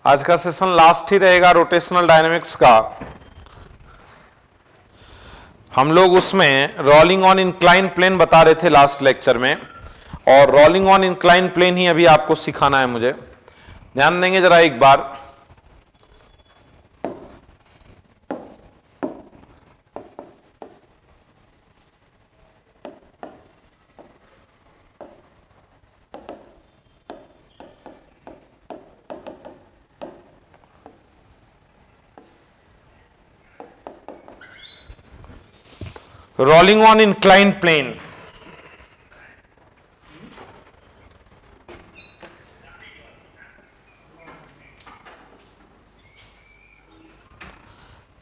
आज का session last ही रहेगा रोटेशनल डायनेमिक्स का। हम लोग उसमें रोलिंग ऑन इंक्लाइन प्लेन बता रहे थे लास्ट लेक्चर में, और रोलिंग ऑन इंक्लाइन प्लेन ही अभी आपको सिखाना है मुझे। ध्यान देंगे जरा एक बार। रोलिंग ऑन इंक्लाइन प्लेन,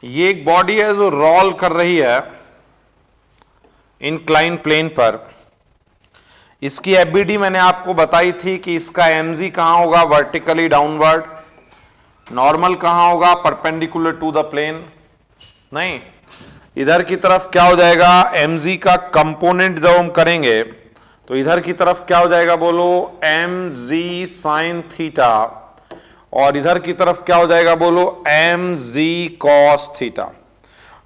ये एक बॉडी है जो रोल कर रही है इंक्लाइन प्लेन पर। इसकी एफबीडी मैंने आपको बताई थी कि इसका एमजी कहां होगा, वर्टिकली डाउनवर्ड। नॉर्मल कहां होगा, परपेंडिकुलर टू द प्लेन। नहीं, इधर की तरफ क्या हो जाएगा, mg का कंपोनेंट जब हम करेंगे तो इधर की तरफ क्या हो जाएगा, बोलो mg साइन थीटा, और इधर की तरफ क्या हो जाएगा, बोलो mg cos theta.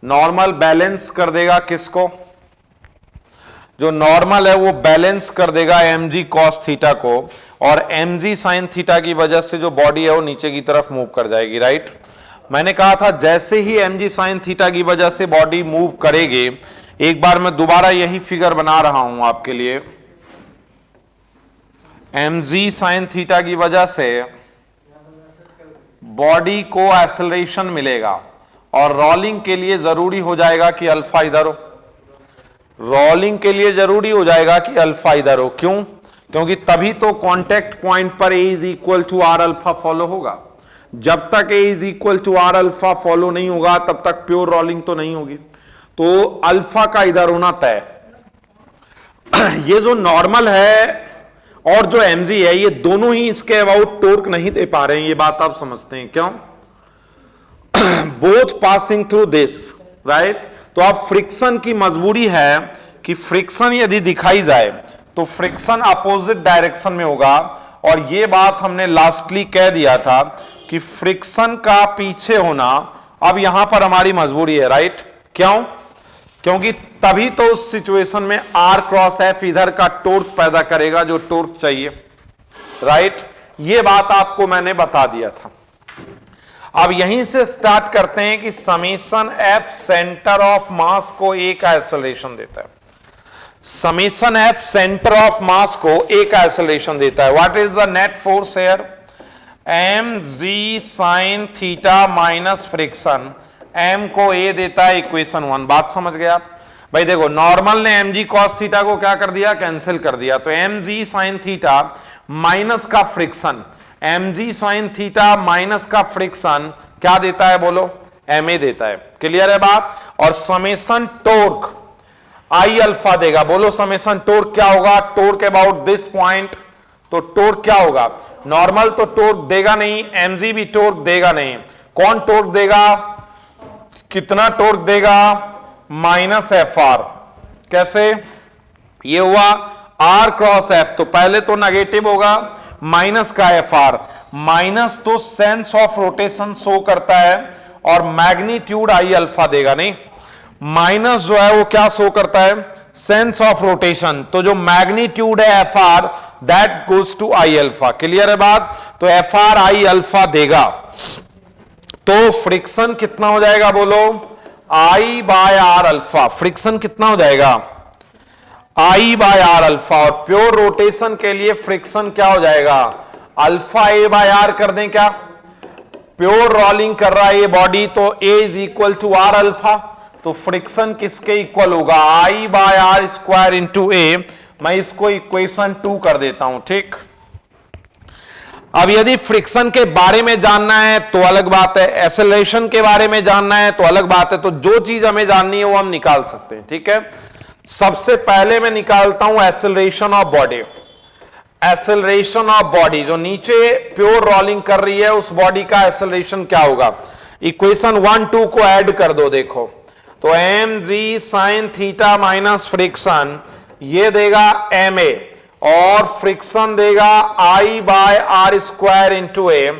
Normal balance कर देगा किसको, जो नॉर्मल है वो बैलेंस कर देगा mg कॉस थीटा को, और mg साइन थीटा की वजह से जो बॉडी है वो नीचे की तरफ मूव कर जाएगी। राइट, मैंने कहा था जैसे ही mg साइन थीटा की वजह से बॉडी मूव करेगी, एक बार मैं दोबारा यही फिगर बना रहा हूं आपके लिए। mg साइन थीटा की वजह से बॉडी को एक्सेलरेशन मिलेगा, और रोलिंग के लिए जरूरी हो जाएगा कि अल्फा इधर हो। रोलिंग के लिए जरूरी हो जाएगा कि अल्फा इधर हो। क्यों? क्योंकि तभी तो कांटेक्ट पॉइंट पर a is equal to are alpha follow होगा। जब तक a is equal to are alpha follow नहीं होगा तब तक प्योर रोलिंग तो नहीं होगी। तो अल्फा का इधर होना तय। ये जो नॉर्मल है और जो mg है, ये दोनों ही इसके अबाउट टॉर्क नहीं दे पा रहे हैं। ये बात आप समझते हैं क्यों? Both passing through this, right. तो अब फ्रिक्शन की मजबूरी है कि फ्रिक्शन यदि दिखाई जाए तो फ्रिक्शन अपोजिट डायरेक्शन में होगा, और ये बात हमने लास्टली कह दिया था कि फ्रिक्शन का पीछे होना अब यहां पर हमारी मजबूरी है। राइट, क्यों? क्योंकि तभी तो उस सिचुएशन में R क्रॉस F इधर का टॉर्क पैदा करेगा जो टॉर्क चाहिए। राइट, ये बात आपको मैंने बता दिया था। अब यहीं से स्टार्ट करते हैं कि summation F centre of mass को A का एक्सेलरेशन देता है। Summation F centre of mass को A का एक्सेलरेशन देता है। What is the net force here? mg sine theta minus friction. m को a देता है इक्वेशन 1। बात समझ गए आप? भाई देखो, नॉर्मल ने mg cos थीटा को क्या कर दिया, कैंसिल कर दिया। तो mg साइन थीटा माइनस का friction, mg sine theta minus का फ्रिक्शन क्या देता है, बोलो ma देता है। क्लियर है बात? और समेशन टॉर्क I अल्फा देगा। बोलो समेशन टॉर्क क्या होगा, टॉर्क अबाउट दिस पॉइंट। तो टॉर्क क्या होगा, नॉर्मल तो टॉर्क देगा नहीं, mg भी टॉर्क देगा नहीं। कौन टॉर्क देगा, कितना टॉर्क देगा, माइनस fr। कैसे? ये हुआ r क्रॉस f, तो पहले तो नेगेटिव होगा, माइनस का fr। माइनस तो सेंस ऑफ रोटेशन शो करता है, और मैग्नीट्यूड I अल्फा देगा। नहीं, माइनस जो है वो क्या शो करता है, सेंस ऑफ रोटेशन। तो जो मैग्नीट्यूड है fr, that goes to I alpha. Clear है बात? तो fr I अल्फा देगा। तो फ्रिक्शन कितना हो जाएगा, बोलो I by R alpha. Friction कितना हो जाएगा, I बाय आर अल्फा। और प्योर रोटेशन के लिए फ्रिक्शन क्या हो जाएगा, अल्फा A बाय आर कर दें क्या? प्योर रोलिंग कर रहा है ये बॉडी, तो A is equal to are alpha. तो फ्रिक्शन किसके इक्वल होगा, I by are square into A। मैं इसको इक्वेशन 2 कर देता हूं। ठीक, अब यदि फ्रिक्शन के बारे में जानना है तो अलग बात है, एक्सेलरेशन के बारे में जानना है तो अलग बात है। तो जो चीज हमें जाननी है वो हम निकाल सकते हैं। ठीक है, सबसे पहले मैं निकालता हूं acceleration of body. Acceleration of body, जो नीचे प्योर रोलिंग कर रही है उस बॉडी का एक्सेलरेशन क्या होगा। इक्वेशन 1 2 को ऐड कर दो। देखो, तो mg sine theta minus friction, ये देगा ma, और फ्रिक्शन देगा I by are square into A.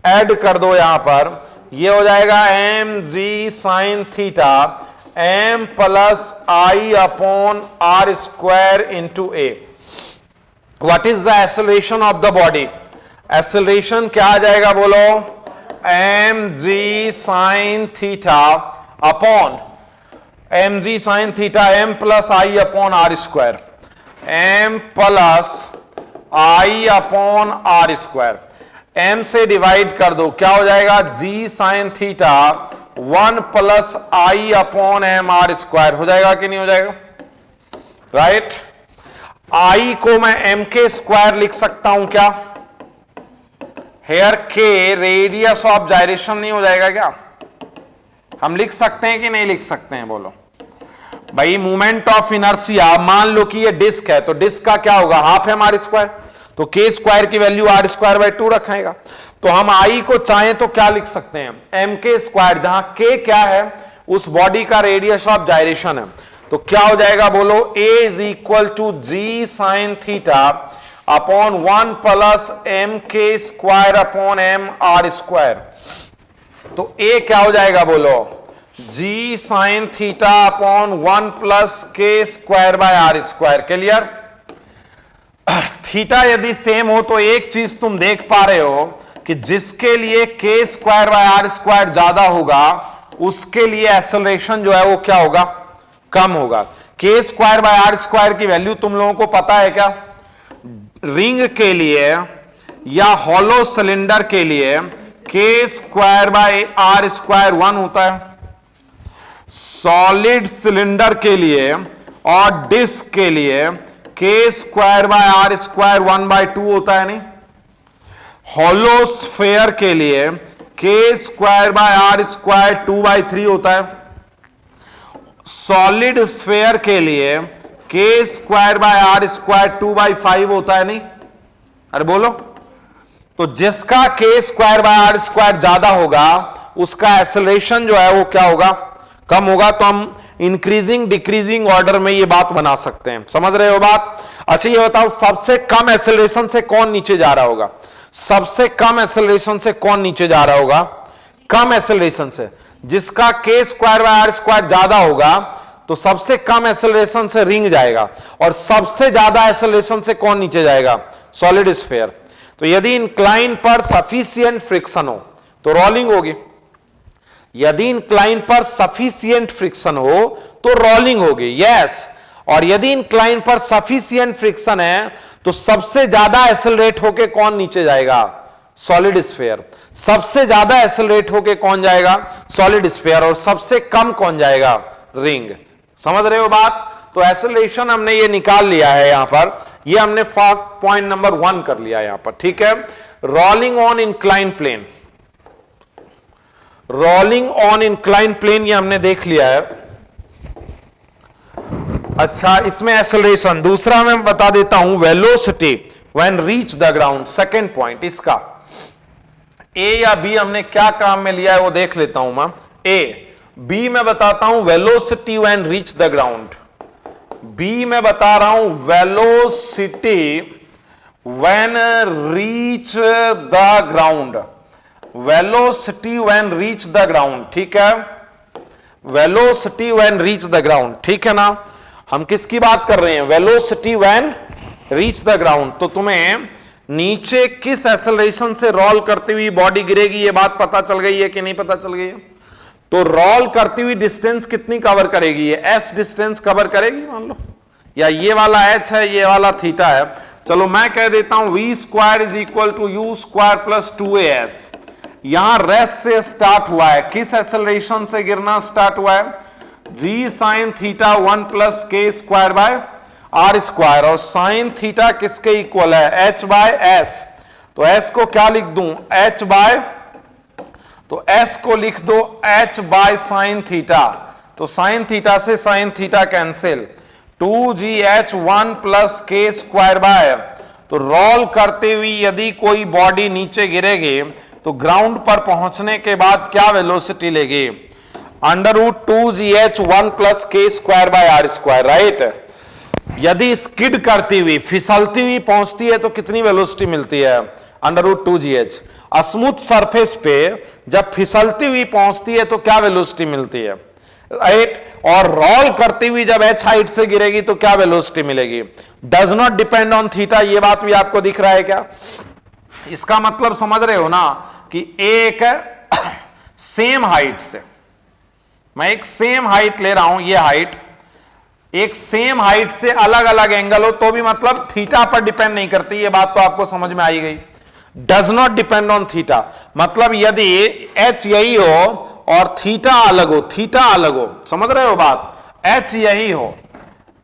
Add कर दो यहां पर, ये हो जाएगा mg sin theta m plus I upon are square into A. What is the acceleration of the body? Acceleration क्या आ जाएगा बोलो? mg sin theta upon mg sin theta m plus I upon are square, m plus I upon are square, m से divide कर दो, क्या हो जाएगा? g sin theta 1 plus I upon m r square हो जाएगा कि नहीं हो जाएगा? राइट। आई को मैं m के स्क्वायर लिख सकता हूं क्या? हेयर के रेडियस ऑफ जायरेशन नहीं हो जाएगा क्या? हम लिख सकते हैं कि नहीं लिख सकते हैं बोलो भाई? मूवमेंट ऑफ इनर्शिया, मान लो कि ये डिस्क है, तो डिस्क का क्या होगा? हाफ एम आर स्क्वायर, तो के स्क्वायर की वैल्यू आर स्क्वायर बाय 2 रखेगा। तो हम आई को चाहें तो क्या लिख सकते हैं? एम के स्क्वायर, जहां के क्या है? उस बॉडी का रेडियस ऑफ जायरेशन है। तो क्या हो जाएगा बोलो? A is equal to g sine theta upon 1 plus m के square upon m r square. तो ए क्या हो जाएगा बोलो? G sine theta upon 1 plus के square by are square. Clear? Theta यदि सेम हो तो एक चीज तुम देख पा रहे हो कि जिसके लिए के स्क्वायर बाय आर स्क्वायर ज्यादा होगा उसके लिए एक्सेलरेशन जो है वो क्या होगा? कम होगा। के स्क्वायर बाय आर स्क्वायर की वैल्यू तुम लोगों को पता है क्या? रिंग के लिए या हॉलो सिलेंडर के लिए के स्क्वायर बाय आर स्क्वायर 1 होता है, सॉलिड सिलेंडर के लिए और डिस्क के लिए के स्क्वायर बाय आर स्क्वायर 1/2 होता है नहीं? हॉलो स्फेयर के लिए के स्क्वायर बाय आर स्क्वायर 2/3 होता है, सॉलिड स्फेयर के लिए के स्क्वायर बाय आर स्क्वायर 2/5 होता है नहीं? अरे बोलो। तो जिसका के स्क्वायर बाय आर स्क्वायर ज्यादा होगा उसका एक्सेलरेशन जो है वो क्या होगा? कम होगा। तो हम इंक्रीजिंग डिक्रीजिंग ऑर्डर में ये बात बना सकते हैं। समझ रहे हो बात? अच्छा ये बताओ, सबसे कम एक्सेलरेशन से कौन नीचे जा रहा होगा? सबसे कम एक्सेलरेशन से कौन नीचे जा रहा होगा? कम एक्सेलरेशन से। जिसका के स्क्वायर बाय आर स्क्वायर ज्यादा होगा तो सबसे कम एक्सेलरेशन से रिंग जाएगा, और सबसे ज्यादा एक्सेलरेशन से कौन नीचे जाएगा? Solid sphere. तो यदि इंक्लाइन पर सफिशिएंट फ्रिक्शन हो तो रोलिंग होगी, यदि इंक्लाइन पर सफिशिएंट फ्रिक्शन हो तो रोलिंग होगी। यस। और यदि इंक्लाइन पर सफिशिएंट फ्रिक्शन है तो सबसे ज्यादा एक्सेलरेट होके कौन नीचे जाएगा? Solid sphere. सबसे ज्यादा एक्सेलरेट होके कौन जाएगा? Solid sphere. और सबसे कम कौन जाएगा? रिंग। समझ रहे हो बात? तो एक्सेलरेशन हमने ये निकाल लिया है यहां पर, ये हमने फर्स्ट पॉइंट नंबर 1 कर लिया यहां पर। ठीक है। Rolling on incline plane, rolling on incline plane ये हमने देख लिया है। अच्छा, इसमें एक्सेलरेशन दूसरा मैं बता देता हूं, velocity when reach the ground. Second point इसका ए या बी हमने क्या काम में लिया है वो देख लेता हूं मैं। ए। बी में बताता हूं velocity when reach the ground. B में बता रहा हूं velocity when reach the ground, velocity when reach the ground. ठीक है, velocity when reach the ground. ठीक है ना? हम किसकी बात कर रहे हैं? Velocity when reach the ground. तो तुम्हें नीचे किस एक्सेलरेशन से रोल करती हुई बॉडी गिरेगी ये बात पता चल गई है कि नहीं पता चल गई है? तो रोल करती हुई डिस्टेंस कितनी कवर करेगी? ये एस डिस्टेंस कवर करेगी मान लो, या ये वाला एच है, ये वाला थीटा है। चलो मैं कह देता हूं V square is equal to you square plus 2as। यहां रेस्ट से स्टार्ट हुआ है, किस एक्सेलरेशन से गिरना स्टार्ट हुआ है? जी साइन थीटा 1 प्लस के स्क्वायर बाय आर स्क्वायर। और साइन थीटा किसके इक्वल है? H by S. तो एस को क्या लिख दूं? एच बाय, तो एस को लिख दो एच बाय साइन थीटा। तो साइन थीटा से sine theta cancel, 2gh1 plus के स्क्वायर बाय। तो रोल करते हुई यदि कोई बॉडी नीचे गिरेगी तो ग्राउंड पर पहुंचने के बाद क्या वेलोसिटी लेगी? √2gh1 प्लस के square by are square. Right. यदि स्किड करती हुई फिसलती हुई पहुंचती है तो कितनी वेलोसिटी मिलती है? √2gh। स्मूथ सरफेस पे जब फिसलती हुई पहुंचती है तो क्या वेलोसिटी मिलती है, राइट। और रोल करती हुई जब h हाइट से गिरेगी तो क्या वेलोसिटी मिलेगी, does not depend on theta. ये बात भी आपको दिख रहा है क्या? इसका मतलब समझ रहे हो ना कि एक सेम हाइट से, मैं एक सेम हाइट ले रहा हूं, ये हाइट एक सेम हाइट से अलग अलग एंगल हो तो भी मतलब थीटा पर डिपेंड नहीं करती। ये बात तो आपको समझ में आई गई। Does not depend on theta मतलब यदि h यही हो और थीटा अलग हो, थीटा अलग हो, समझ रहे हो बात, h यही हो,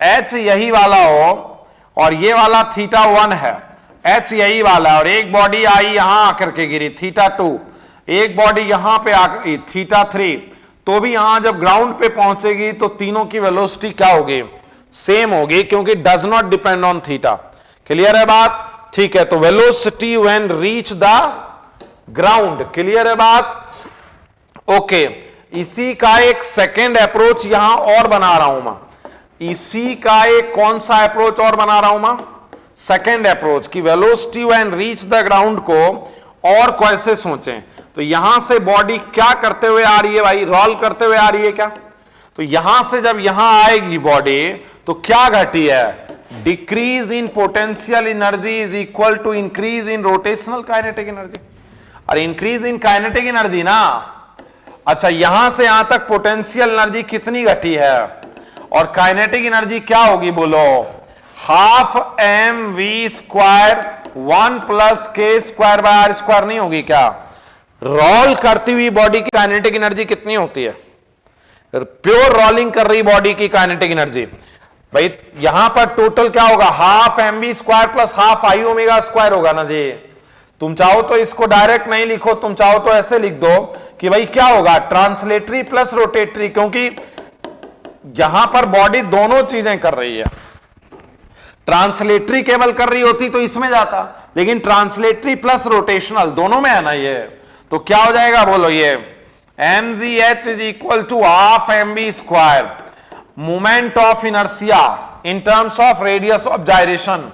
h यही वाला हो और ये वाला थीटा 1 है, h यही वाला और एक बॉडी आई यहां आकर के गिरी थीटा 2, एक बॉडी यहां पे आकर थीटा 3, तो भी यहां जब ग्राउंड पे पहुंचेगी तो तीनों की वेलोसिटी क्या होगी, सेम होगी, क्योंकि does not depend on theta. Clear है बात? ठीक है, तो velocity when reach the ground, clear है बात? ओके, इसी का एक सेकेंड अप्रोच यहां और बना रहा हूं मैं, इसी का एक कौन सा अप्रोच और बना रहा हूं मैं, सेकेंड अप्रोच की velocity when reach the ground को और कैसे सोचें। तो यहां से बॉडी क्या करते हुए आ रही है भाई, रोल करते हुए आ रही है क्या? तो यहां से जब यहां आएगी बॉडी तो क्या घटी है, decrease in potential energy is equal to increase in rotational kinetic energy. और इंक्रीज इन काइनेटिक एनर्जी ना, अच्छा यहां से यहां तक पोटेंशियल एनर्जी कितनी घटी है और काइनेटिक एनर्जी क्या होगी बोलो, हाफ mv² 1 + k² नहीं होगी क्या? रोल करती हुई बॉडी की काइनेटिक एनर्जी कितनी होती है, प्योर रोलिंग कर रही बॉडी की काइनेटिक एनर्जी भाई यहां पर टोटल क्या होगा, हाफ mv² + हाफ i⍵² होगा ना जी। तुम चाहो तो इसको डायरेक्ट नहीं लिखो, तुम चाहो तो ऐसे लिख दो कि भाई क्या होगा, ट्रांसलेटरी प्लस रोटेटरी, क्योंकि यहां पर बॉडी दोनों चीजें कर रही है। ट्रांसलेटरी केवल कर रही होती तो इसमें जाता, लेकिन ट्रांसलेटरी प्लस रोटेशनल दोनों में है ना ये, तो क्या हो जाएगा बोलो, ये mgh is equal to half mv², moment of inertia in terms of radius of gyration,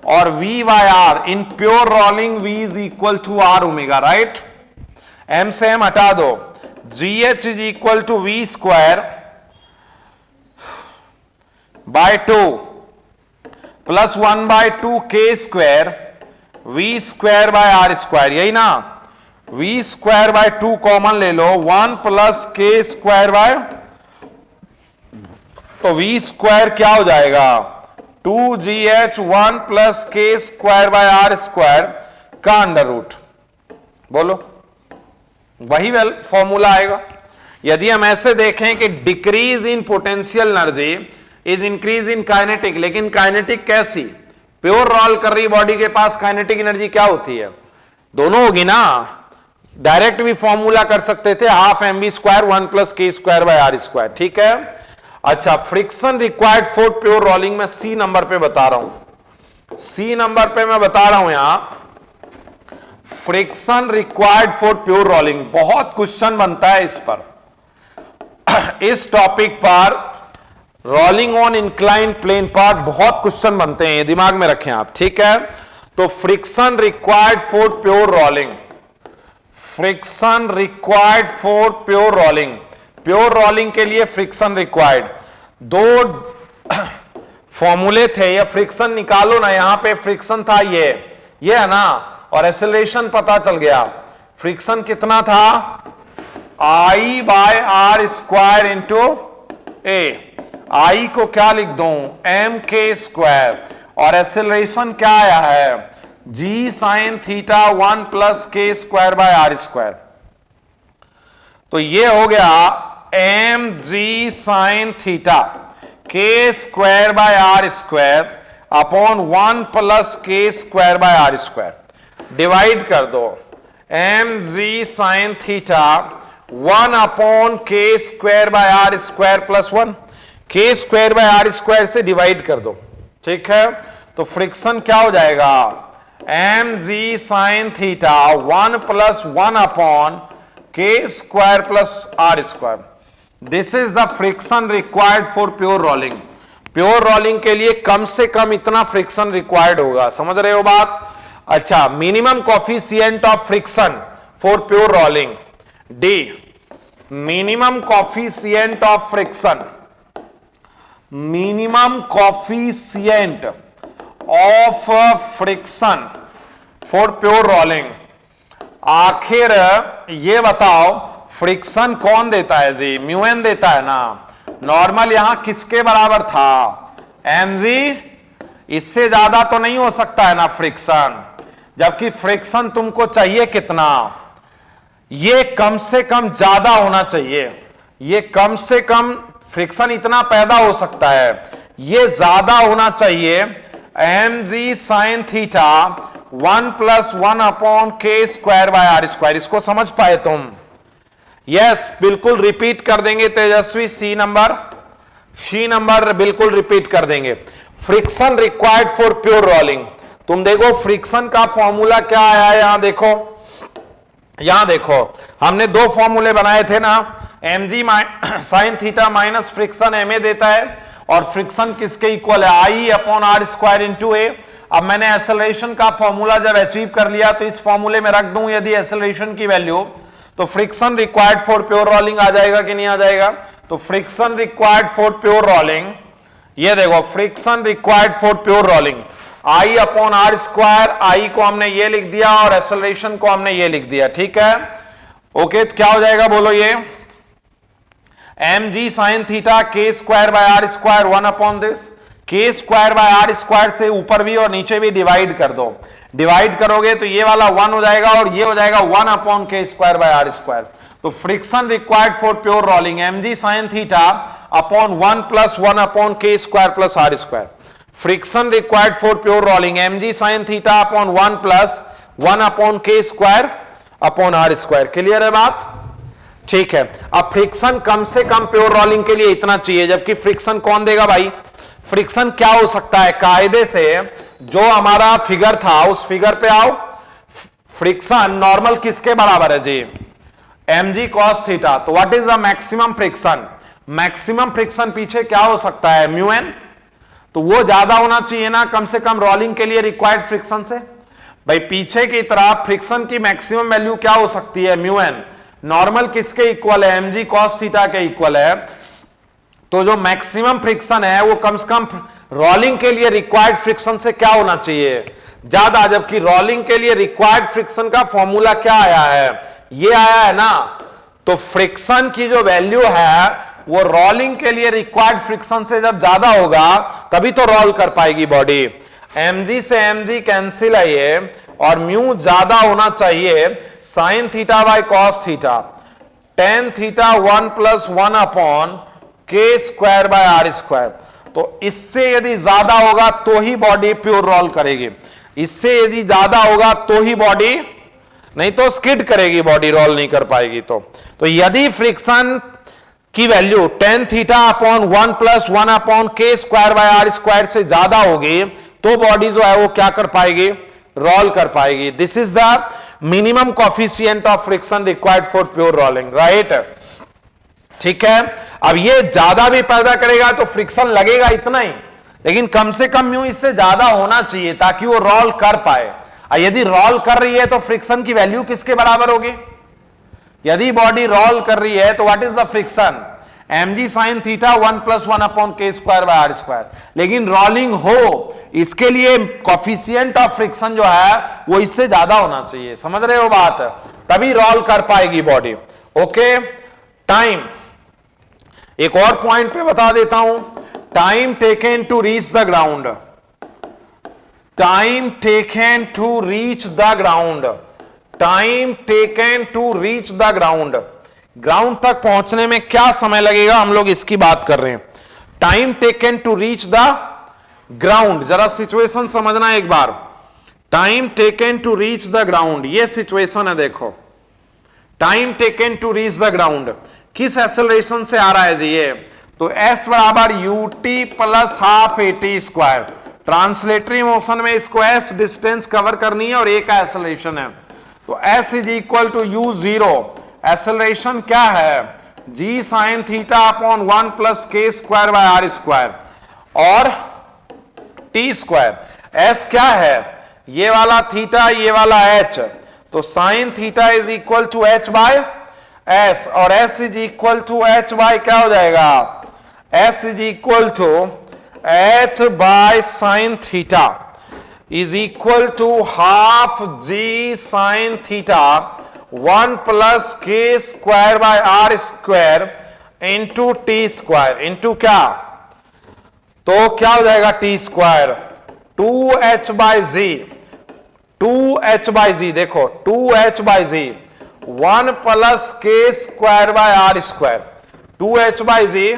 और v/r in pure rolling v is equal to r⍵, right. m से m हटा दो, gh is equal to v² by 2 plus 1/2 k² v²/r², यही ना, v²/2 common ले लो, 1 + k², तो v² क्या हो जाएगा, 2gh 1 + k²/r² का अंडर रूट, बोलो वही फॉर्मूला आएगा। यदि हम ऐसे देखें कि decrease in potential energy is increase in kinetic, लेकिन काइनेटिक कैसी, प्योर रोल कर रही बॉडी के पास काइनेटिक एनर्जी क्या होती है, दोनों होगी ना, डायरेक्ट भी फॉर्मूला कर सकते थे, हाफ mv² 1 + k²/r², ठीक है। अच्छा, friction required for pure rolling में सी नंबर पे बता रहा हूं, सी नंबर पे मैं बता रहा हूं यहां, friction required for pure rolling, बहुत क्वेश्चन बनता है इस पर इस टॉपिक पर, rolling on incline plane part बहुत क्वेश्चन बनते हैं, दिमाग में रखें आप, ठीक है। तो friction required for pure rolling, friction required for pure rolling, pure rolling के लिए फ्रिक्शन रिक्वायर्ड, दो फॉर्मूले थे, ये फ्रिक्शन निकालो ना, यहां पे फ्रिक्शन था ये है ना, और एक्सेलरेशन पता चल गया, फ्रिक्शन कितना था, I/r² इंटू a, I को क्या लिख दूं, mk², और एक्सेलरेशन क्या आया है, g sin θ 1 + k²/r², तो ये हो गया mg sin θ k²/r² upon 1 + k²/r², divide कर दो, mg sin θ 1 upon k²/r² + 1, k²/r² से डिवाइड कर दो, ठीक है। तो फ्रिक्शन क्या हो जाएगा, mg sin θ 1 + 1 upon k² + r², this is the friction required for pure rolling. Pure rolling के लिए कम से कम इतना फ्रिक्शन रिक्वायर्ड होगा, समझ रहे हो बात। अच्छा, minimum coefficient of friction for pure rolling, D minimum coefficient of friction, minimum coefficient of friction for pure rolling. आखिर ये बताओ फ्रिक्शन कौन देता है जी, म्यू एन देता है ना। नॉर्मल यहां किसके बराबर था, एम जी, इससे ज्यादा तो नहीं हो सकता है ना फ्रिक्शन, जबकि फ्रिक्शन तुमको चाहिए कितना, ये कम से कम ज्यादा होना चाहिए, ये कम से कम फ्रिक्शन इतना पैदा हो सकता है, ये ज्यादा होना चाहिए एम जी साइन थीटा 1 + 1 अपॉन के स्क्वायर बाय आर स्क्वायर। इसको समझ पाए तुम? यस, बिल्कुल रिपीट कर देंगे तेजस्वी, सी नंबर बिल्कुल रिपीट कर देंगे। Friction required for pure rolling, तुम देखो फ्रिक्शन का फॉर्मूला क्या आया है, यहां देखो हमने दो फॉर्मूले बनाए थे ना, M ji sine theta minus friction M A देता है, और फ्रिक्शन किसके इक्वल है, I upon are square into A. अब मैंने एक्सेलरेशन का फॉर्मूला जब अचीव कर लिया तो इस फॉर्मूले में रख दूं यदि एक्सेलरेशन की वैल्यू, तो friction required for pure rolling आ जाएगा कि नहीं आ जाएगा। तो friction required for pure rolling, ये देखो friction required for pure rolling I upon are square, I को हमने ये लिख दिया और एक्सेलरेशन को हमने ये लिख दिया, ठीक है। ओके, तो क्या हो जाएगा बोलो, ये M ji sine theta K square by are square 1 upon this, K square by are square से ऊपर भी और नीचे भी डिवाइड कर दो, डिवाइड करोगे तो ये वाला 1 हो जाएगा और ये हो जाएगा 1 अपॉन के स्क्वायर बाय आर स्क्वायर। तो friction required for pure rolling m ji sine theta upon 1 + 1 upon के square plus are square. Friction required for pure rolling m ji sine theta upon 1 + 1 upon के square upon are square. Clear है बात? ठीक है। अब friction कम से कम pure rolling के लिए इतना चाहिए, जबकि फ्रिक्शन कौन देगा भाई, फ्रिक्शन क्या हो सकता है, कायदे से जो हमारा फिगर था उस फिगर पे आओ। फ्रिक्शन नॉर्मल किसके बराबर है जी, एम जी कॉस थीटा। तो what is the maximum friction, maximum friction पीछे क्या हो सकता है, म्यू एन। तो वो ज्यादा होना चाहिए ना कम से कम रोलिंग के लिए रिक्वायर्ड फ्रिक्शन से। भाई पीछे की तरफ फ्रिक्शन की मैक्सिमम वैल्यू क्या हो सकती है, म्यू एन। नॉर्मल किसके इक्वल है, एम जी कॉस थीटा के इक्वल है। तो जो मैक्सिमम फ्रिक्शन है वो कम से कम रोलिंग के लिए रिक्वायर्ड फ्रिक्शन से क्या होना चाहिए, ज्यादा। जबकि रोलिंग के लिए रिक्वायर्ड फ्रिक्शन का फॉर्मूला क्या आया है, ये आया है ना। तो फ्रिक्शन की जो वैल्यू है वो रोलिंग के लिए रिक्वायर्ड फ्रिक्शन से जब ज्यादा होगा तभी तो रोल कर पाएगी बॉडी। mg से mg कैंसिल है ये, और म्यू ज्यादा होना चाहिए sine theta by cos theta, tan theta 1 + 1 upon के स्क्वायर बाय आर स्क्वायर। तो इससे यदि ज्यादा होगा तो ही बॉडी प्योर रोल करेगी, इससे यदि ज्यादा होगा तो ही बॉडी, नहीं तो स्किड करेगी बॉडी, रोल नहीं कर पाएगी। तो यदि फ्रिक्शन की value tan theta upon 1 + 1 upon के स्क्वायर बाय आर स्क्वायर से ज्यादा होगी तो बॉडी जो है वो क्या कर पाएगी, रोल कर पाएगी। This is the minimum coefficient of friction required for pure rolling, right. ठीक है। अब ये ज्यादा भी पैदा करेगा तो फ्रिक्शन लगेगा इतना ही, लेकिन कम से कम म्यू इससे ज्यादा होना चाहिए ताकि वो रोल कर पाए। यदि रोल कर रही है तो फ्रिक्शन की वैल्यू किसके बराबर होगी, यदि बॉडी रोल कर रही है तो what is the friction, mg sin theta 1 + 1 upon के स्क्वायर बाय आर स्क्वायर। लेकिन रोलिंग हो इसके लिए कॉफिशिएंट ऑफ फ्रिक्शन जो है वो इससे ज्यादा होना चाहिए, समझ रहे हो बात, तभी रोल कर पाएगी बॉडी। ओके। टाइम, एक और पॉइंट पे बता देता हूं, time taken to reach the ground, time taken to reach the ground, time taken to reach the ground. Ground तक पहुंचने में क्या समय लगेगा, हम लोग इसकी बात कर रहे हैं। Time taken to reach the ground, जरा सिचुएशन समझना एक बार। Time taken to reach the ground, ये सिचुएशन है, देखो time taken to reach the ground किस एक्सेलरेशन से आ रहा है जी, ये तो s बराबर ut + ½ at²। ट्रांसलेटरी मोशन में इसको s डिस्टेंस कवर करनी है और a का एक्सेलरेशन है, तो s = u0। एक्सेलरेशन क्या है, g sin theta upon 1 + k square by are square और t स्क्वायर। s क्या है, ये वाला थीटा, ये वाला h, तो sine theta is equal to h by s, और s is equal to h by क्या हो जाएगा, s is equal to h by sine theta is equal to half g sine theta 1 plus k square by are square into T square into क्या, तो क्या हो जाएगा T square 2h by G, 2h by G, देखो 2h by G 1 plus के square by are square, 2h by G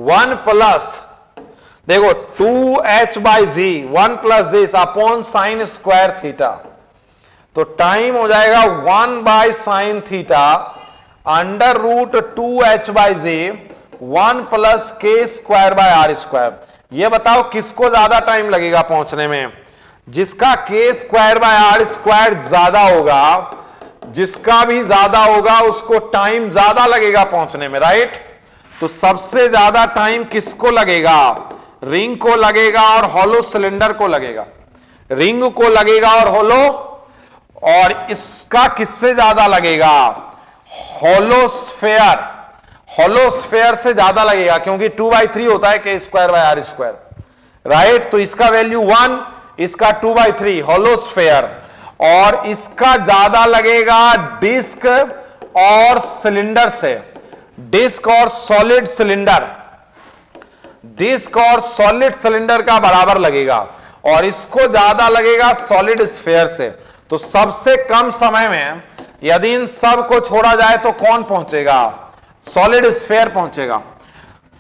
1 plus, देखो 2h by G 1 plus this upon sine square theta, तो time हो जाएगा 1 by sine theta under root 2h by G 1 plus के square by are square. ये बताओ किसको ज्यादा time लगेगा पहुंचने में, जिसका के स्क्वायर बाय आर स्क्वायर ज्यादा होगा, जिसका भी ज्यादा होगा उसको टाइम ज्यादा लगेगा पहुंचने में, राइट। तो सबसे ज्यादा टाइम किसको लगेगा, रिंग को लगेगा और हॉलो सिलेंडर को लगेगा, रिंग को लगेगा और हॉलो, और इसका किससे ज्यादा लगेगा, होलोस्फेयर, होलोस्फेयर से ज्यादा लगेगा क्योंकि 2/3 होता है K square by are square, right. तो इसका वैल्यू 1, इसका 2/3 होलोस्फेयर, और इसका ज्यादा लगेगा डिस्क और सिलेंडर से, डिस्क और सॉलिड सिलेंडर, डिस्क और सॉलिड सिलेंडर का बराबर लगेगा, और इसको ज्यादा लगेगा सॉलिड स्फेयर से। तो सबसे कम समय में यदि इन सब को छोड़ा जाए तो कौन पहुंचेगा, सॉलिड स्फेयर पहुंचेगा।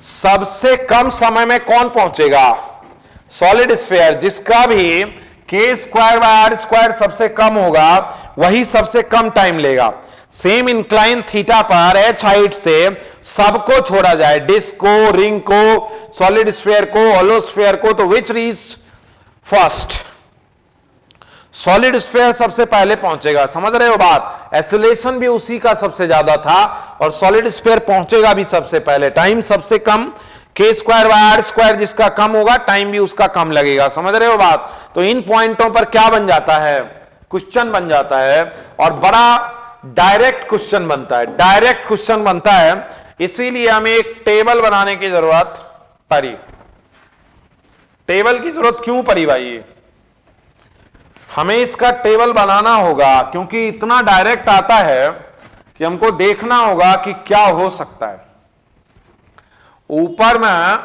सबसे कम समय में कौन पहुंचेगा, सॉलिड स्फेयर, जिसका भी के स्क्वायर बाय आर स्क्वायर सबसे कम होगा वही सबसे कम टाइम लेगा। सेम इंक्लाइन थीटा पर h हाइट से सबको छोड़ा जाए, डिस्क को, रिंग को, सॉलिड स्फेयर को, होलोस्फेयर को, तो विच रीच फर्स्ट, सॉलिड स्फेयर सबसे पहले पहुंचेगा। समझ रहे हो बात, एक्सीलरेशन भी उसी का सबसे ज्यादा था और सॉलिड स्फेयर पहुंचेगा भी सबसे पहले, टाइम सबसे कम, के स्क्वायर बाय आर स्क्वायर जिसका कम होगा टाइम भी उसका कम लगेगा। समझ रहे हो बात। तो इन पॉइंटों पर क्या बन जाता है, क्वेश्चन बन जाता है, और बड़ा डायरेक्ट क्वेश्चन बनता है, डायरेक्ट क्वेश्चन बनता है। इसीलिए हमें एक टेबल बनाने की जरूरत पड़ी। टेबल की जरूरत क्यों पड़ी भाई, हमें इसका टेबल बनाना होगा क्योंकि इतना डायरेक्ट आता है कि हमको देखना होगा कि क्या हो सकता है। ऊपर में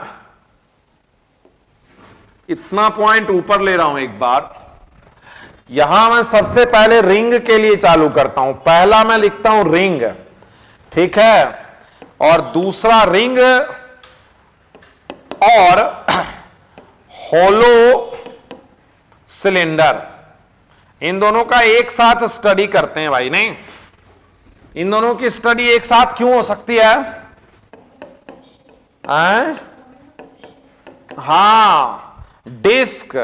इतना पॉइंट ऊपर ले रहा हूं एक बार, यहां मैं सबसे पहले रिंग के लिए चालू करता हूं। पहला मैं लिखता हूं रिंग, ठीक है, और दूसरा रिंग और होलो सिलेंडर, इन दोनों का एक साथ स्टडी करते हैं भाई। नहीं, इन दोनों की स्टडी एक साथ क्यों हो सकती है, हां, डिस्क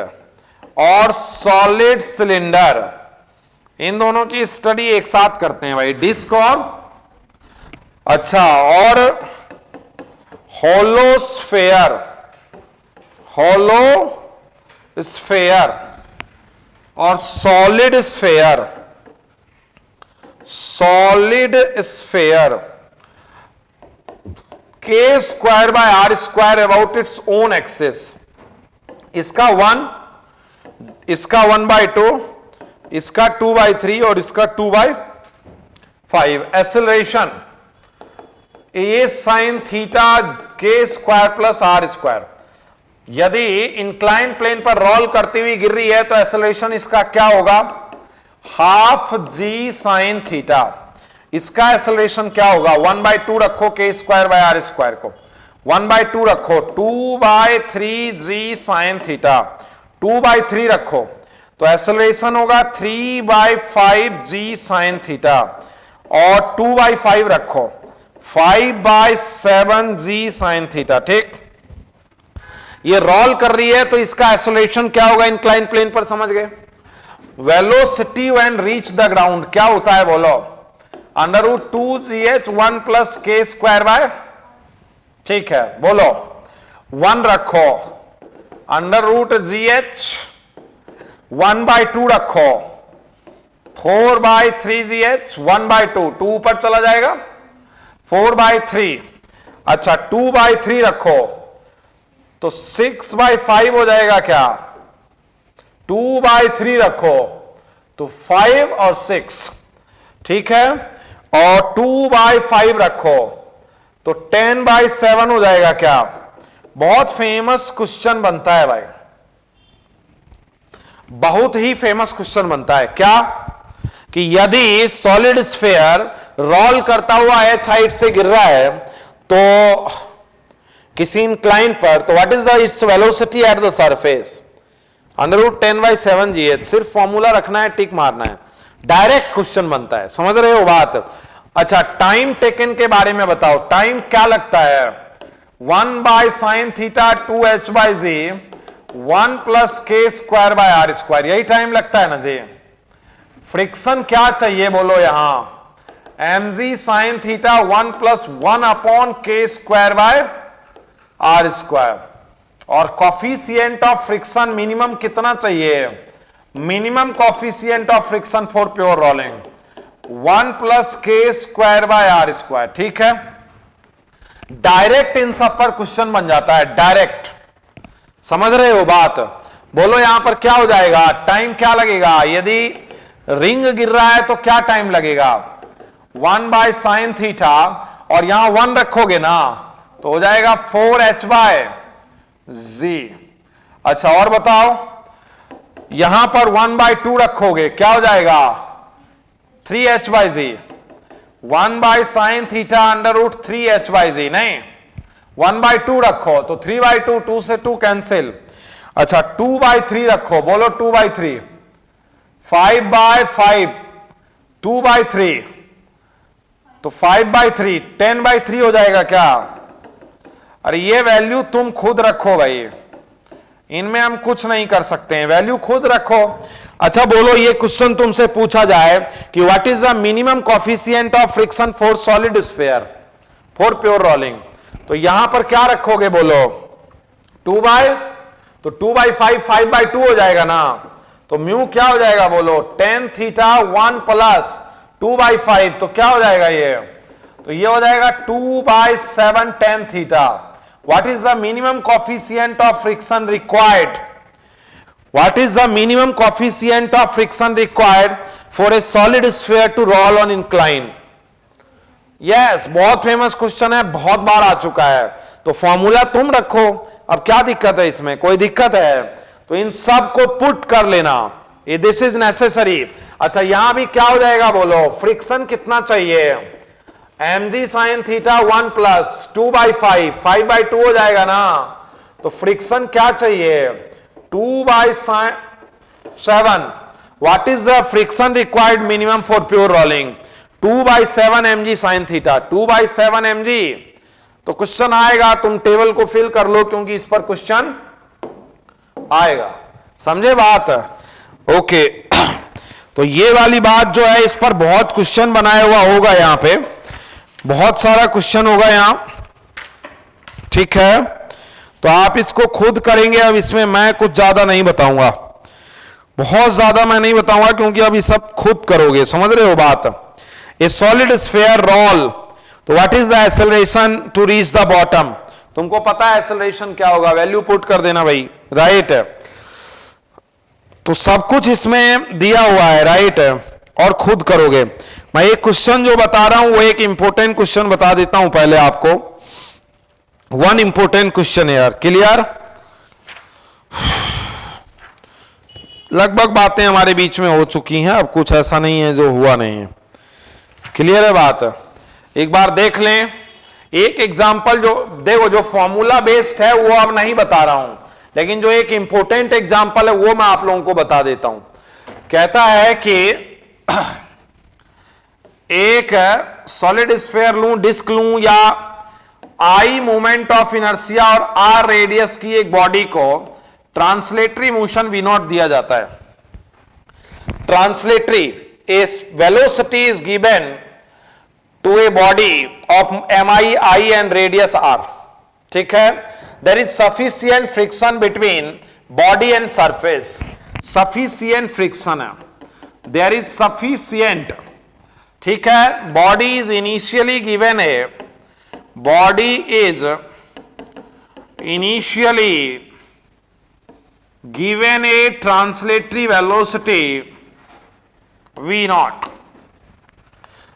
और सॉलिड सिलेंडर, इन दोनों की स्टडी एक साथ करते हैं भाई, डिस्क और, अच्छा, और होलोस्फेयर, होलोस्फेयर और solid sphere, solid sphere, K square by are square about its own axis, इसका 1, इसका 1/2, इसका 2/3 और इसका 2/5। Acceleration A sine theta K square plus are square, यदि इंक्लाइन प्लेन पर रोल करती हुई गिर रही है तो एक्सेलरेशन इसका क्या होगा, हाफ जी साइन थीटा। इसका एक्सेलरेशन क्या होगा, 1/2 रखो के स्क्वायर बाय आर स्क्वायर को, 1/2 रखो, 2/3 जी साइन थीटा, 2/3 रखो, तो एक्सेलरेशन होगा 3/5 जी साइन थीटा, और 2/5 रखो, 5/7 जी साइन थीटा। ठीक, ये रोल कर रही है तो इसका एक्सेलरेशन क्या होगा इंक्लाइन प्लेन पर, समझ गए। Velocity when reach the ground क्या होता है बोलो, √2gh 1 प्लस के स्क्वायर बाय, ठीक है, बोलो 1 रखो, √gh 1/2 रखो, 4/3GH 1/2, 2 ऊपर चला जाएगा, 4/3, अच्छा 2/3 रखो तो 6/5 हो जाएगा क्या, 2/3 रखो तो 5 और 6, ठीक है, और 2/5 रखो तो 10/7 हो जाएगा क्या। बहुत फेमस क्वेश्चन बनता है भाई, बहुत ही फेमस क्वेश्चन बनता है क्या, कि यदि सॉलिड स्फीयर रोल करता हुआ एच हाइट से गिर रहा है तो किसी इंक्लाइन पर, तो what is the its velocity at the surface, √10/7GH। सिर्फ फॉर्मूला रखना है, टिक मारना है, डायरेक्ट क्वेश्चन बनता है, समझ रहे हो बात। अच्छा टाइम टेकन के बारे में बताओ, टाइम क्या लगता है, 1/sin θ 2h/z 1 + k² यही टाइम लगता है ना जी। फ्रिक्शन क्या चाहिए बोलो यहां, mg sin θ 1 + 1/k²/r²। और कॉफिशिएंट ऑफ फ्रिक्शन मिनिमम कितना चाहिए, minimum coefficient of friction for pure rolling 1 + k²/r², ठीक है। डायरेक्ट इन सब पर क्वेश्चन बन जाता है, डायरेक्ट, समझ रहे हो बात। बोलो यहां पर क्या हो जाएगा, टाइम क्या लगेगा, यदि रिंग गिर रहा है तो क्या टाइम लगेगा, 1/sin θ और यहां 1 रखोगे ना तो हो जाएगा 4h/z। अच्छा और बताओ, यहां पर 1/2 रखोगे क्या हो जाएगा, 3h/z, 1/sin θ √3h/z, नहीं 1/2 रखो तो 3/2, 2 से 2 कैंसिल, अच्छा 2/3 रखो, बोलो 2/3, 5/5, 2/3 तो 5/3, 10/3 हो जाएगा क्या। अरे ये वैल्यू तुम खुद रखो भाई, इनमें हम कुछ नहीं कर सकते हैं, वैल्यू खुद रखो। अच्छा बोलो ये क्वेश्चन तुमसे पूछा जाए कि what is the minimum coefficient of friction for solid sphere for pure rolling, तो यहां पर क्या रखोगे बोलो, 2/5 5/2 हो जाएगा ना, तो म्यू क्या हो जाएगा बोलो, tan θ 1 + 2/5, तो क्या हो जाएगा ये, तो ये हो जाएगा 2/7 tan θ। What is the minimum coefficient of friction required, what is the minimum coefficient of friction required for a solid sphere to roll on incline. Yes, बहुत फेमस क्वेश्चन है, बहुत बार आ चुका है, तो फॉर्मूला तुम रखो, अब क्या दिक्कत है इसमें, कोई दिक्कत है तो इन सब को पुट कर लेना, ये दिस इज नेसेसरी। अच्छा यहां भी क्या हो जाएगा बोलो, फ्रिक्शन कितना चाहिए, mg sin θ 1 + 2/5, 5/2 हो जाएगा ना, तो फ्रिक्शन क्या चाहिए, 2/7। What is the friction required minimum for pure rolling, 2/7 mg sin θ, 2/7 mg। तो क्वेश्चन आएगा, तुम टेबल को फिल कर लो क्योंकि इस पर क्वेश्चन आएगा, समझे बात। ओके तो ये वाली बात जो है, इस पर बहुत क्वेश्चन बनाया हुआ होगा, यहां पे बहुत सारा क्वेश्चन होगा यहां, ठीक है। तो आप इसको खुद करेंगे, अब इसमें मैं कुछ ज्यादा नहीं बताऊंगा, बहुत ज्यादा मैं नहीं बताऊंगा क्योंकि अब ये सब खुद करोगे, समझ रहे हो बात। ए सॉलिड स्फीयर रोल, तो what is the acceleration to reach the bottom, तुमको पता है एक्सेलरेशन क्या होगा, वैल्यू पुट कर देना भाई, राइट। तो सब कुछ इसमें दिया हुआ है, राइट, और खुद करोगे। मैं एक क्वेश्चन जो बता रहा हूं वो एक इंपॉर्टेंट क्वेश्चन बता देता हूं पहले आपको, वन इंपॉर्टेंट क्वेश्चन है यार, क्लियर। लगभग बातें हमारे बीच में हो चुकी हैं, अब कुछ ऐसा नहीं है जो हुआ नहीं है, क्लियर है बात। एक बार देख लें, एक एग्जांपल जो देखो, जो फॉर्मूला बेस्ड है वो अब नहीं बता रहा हूं, लेकिन जो एक इंपॉर्टेंट एग्जांपल है वो मैं आप लोगों को बता देता हूं। कहता है कि एक सॉलिड स्फीयर लूं, डिस्क लूं, या आई मोमेंट ऑफ इनर्शिया और आर रेडियस की एक बॉडी को ट्रांसलेटरी मोशन v0 दिया जाता है। Translatory, a velocity is given to a body of mi, I and radius r, ठीक है। There is sufficient friction between body and surface, sufficient friction है, देयर इज सफिशिएंट, ठीक है, body is initially given a, body is initially given a translatory velocity v naught,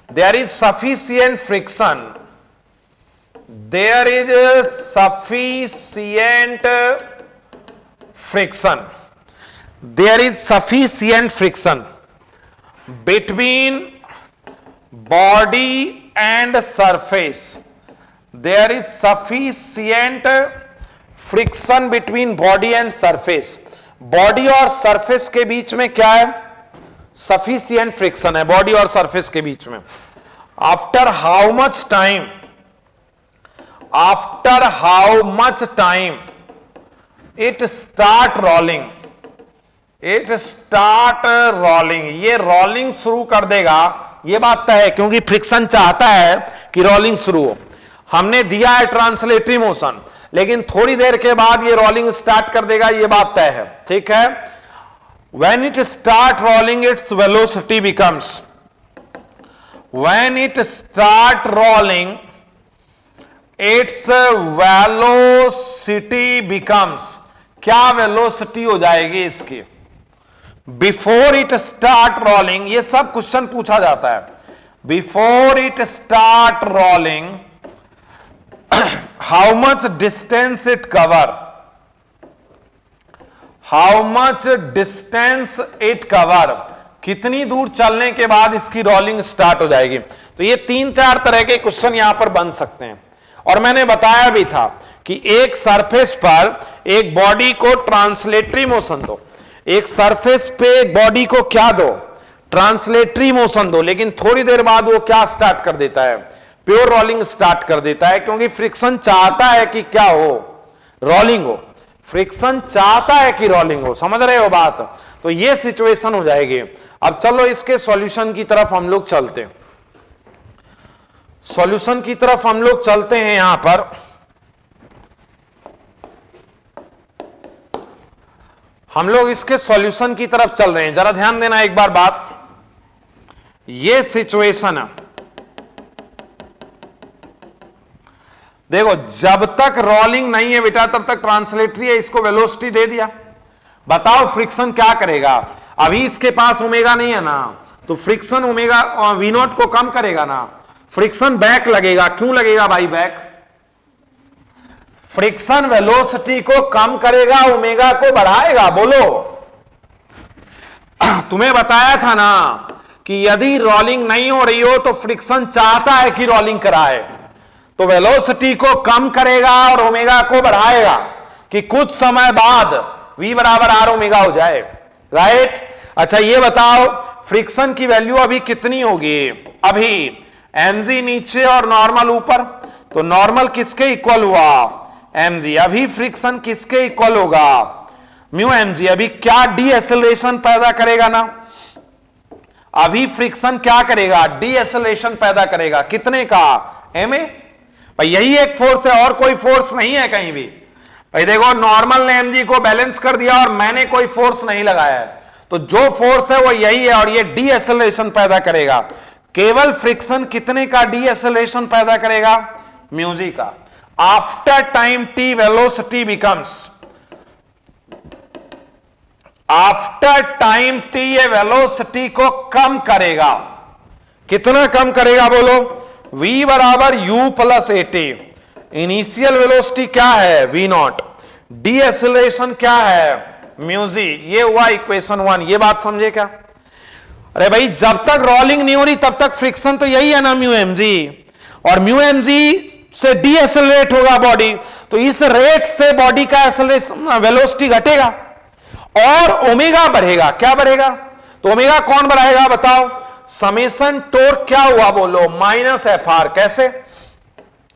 there is sufficient friction, there is sufficient friction, there is sufficient friction between body and surface, there is sufficient friction between body and surface, body और surface के बीच में क्या है, sufficient friction है body और surface के बीच में। After how much time, after how much time it start rolling, it start rolling, ये रोलिंग शुरू कर देगा, ये बात तय है, क्योंकि फ्रिक्शन चाहता है कि रोलिंग शुरू हो। हमने दिया है ट्रांसलेटरी मोशन, लेकिन थोड़ी देर के बाद ये रोलिंग स्टार्ट कर देगा, ये बात तय है, ठीक है। When it start rolling, its velocity becomes, when it start rolling, its velocity becomes, क्या velocity हो जाएगी इसकी? Before it start rolling, ये सब क्वेश्चन पूछा जाता है। Before it start rolling, how much distance it cover? How much distance it cover, कितनी दूर चलने के बाद इसकी रोलिंग स्टार्ट हो जाएगी। तो ये 3-4 तरह के क्वेश्चन यहां पर बन सकते हैं। और मैंने बताया भी था कि एक सरफेस पर एक बॉडी को ट्रांसलेटरी मोशन दो, एक सरफेस पे एक बॉडी को क्या दो, ट्रांसलेटरी मोशन दो, लेकिन थोड़ी देर बाद वो क्या स्टार्ट कर देता है, प्योर रोलिंग स्टार्ट कर देता है, क्योंकि फ्रिक्शन चाहता है कि क्या हो, रोलिंग हो, फ्रिक्शन चाहता है कि रोलिंग हो, समझ रहे हो बात। तो ये सिचुएशन हो जाएगी। अब चलो इसके सॉल्यूशन की तरफ हम लोग चलते हैं, सॉल्यूशन की तरफ हम लोग चलते हैं। यहां पर हम लोग इसके सॉल्यूशन की तरफ चल रहे हैं, जरा ध्यान देना एक बार बात। ये सिचुएशन है, देखो जब तक रोलिंग नहीं है बेटा तब तक ट्रांसलेटरी है, इसको वेलोसिटी दे दिया, बताओ फ्रिक्शन क्या करेगा। अभी इसके पास ओमेगा नहीं है ना, तो फ्रिक्शन ओमेगा वी नॉट को कम करेगा ना, फ्रिक्शन बैक लगेगा। क्यों लगेगा भाई बैक? फ्रिक्शन वेलोसिटी को कम करेगा, ओमेगा को बढ़ाएगा। बोलो, तुम्हें बताया था ना कि यदि रोलिंग नहीं हो रही हो तो फ्रिक्शन चाहता है कि रोलिंग कराए, तो वेलोसिटी को कम करेगा और ओमेगा को बढ़ाएगा कि कुछ समय बाद v बराबर आर ओमेगा हो जाए, राइट। अच्छा ये बताओ फ्रिक्शन की वैल्यू अभी कितनी होगी? अभी mg नीचे और नॉर्मल ऊपर, तो नॉर्मल किसके इक्वल हुआ? mg। अभी फ्रिक्शन किसके इक्वल होगा? Mu mg। अभी क्या डी एक्सेलरेशन पैदा करेगा ना, अभी फ्रिक्शन क्या करेगा? डी एक्सेलरेशन पैदा करेगा। कितने का? ma। भाई यही एक फोर्स है और कोई फोर्स नहीं है कहीं भी। भाई देखो नॉर्मल ने mg को बैलेंस कर दिया और मैंने कोई फोर्स नहीं लगाया है, तो जो फोर्स है वो यही है और ये डी एक्सेलरेशन पैदा करेगा। केवल फ्रिक्शन कितने का डी एक्सेलरेशन पैदा करेगा? म्यूजी का। After time T velocity becomes, after time T ये वेलोसिटी को कम करेगा। कितना कम करेगा बोलो? v बराबर u plus at। Initial velocity क्या है? v not. डी एक्सेलरेशन क्या है? म्यूजी। ये हुआ इक्वेशन 1। ये बात समझे क्या? अरे भाई जब तक रोलिंग नहीं हो रही तब तक फ्रिक्शन तो यही है ना म्यू mg, और म्यू mg से डी एक्सेलरेट होगा बॉडी, तो इस रेट से बॉडी का एक्सेलरेशन वेलोसिटी घटेगा और ओमेगा बढ़ेगा। क्या बढ़ेगा? तो ओमेगा कौन बढ़ाएगा बताओ? समेशन टोर्क क्या हुआ बोलो? Minus F R. कैसे?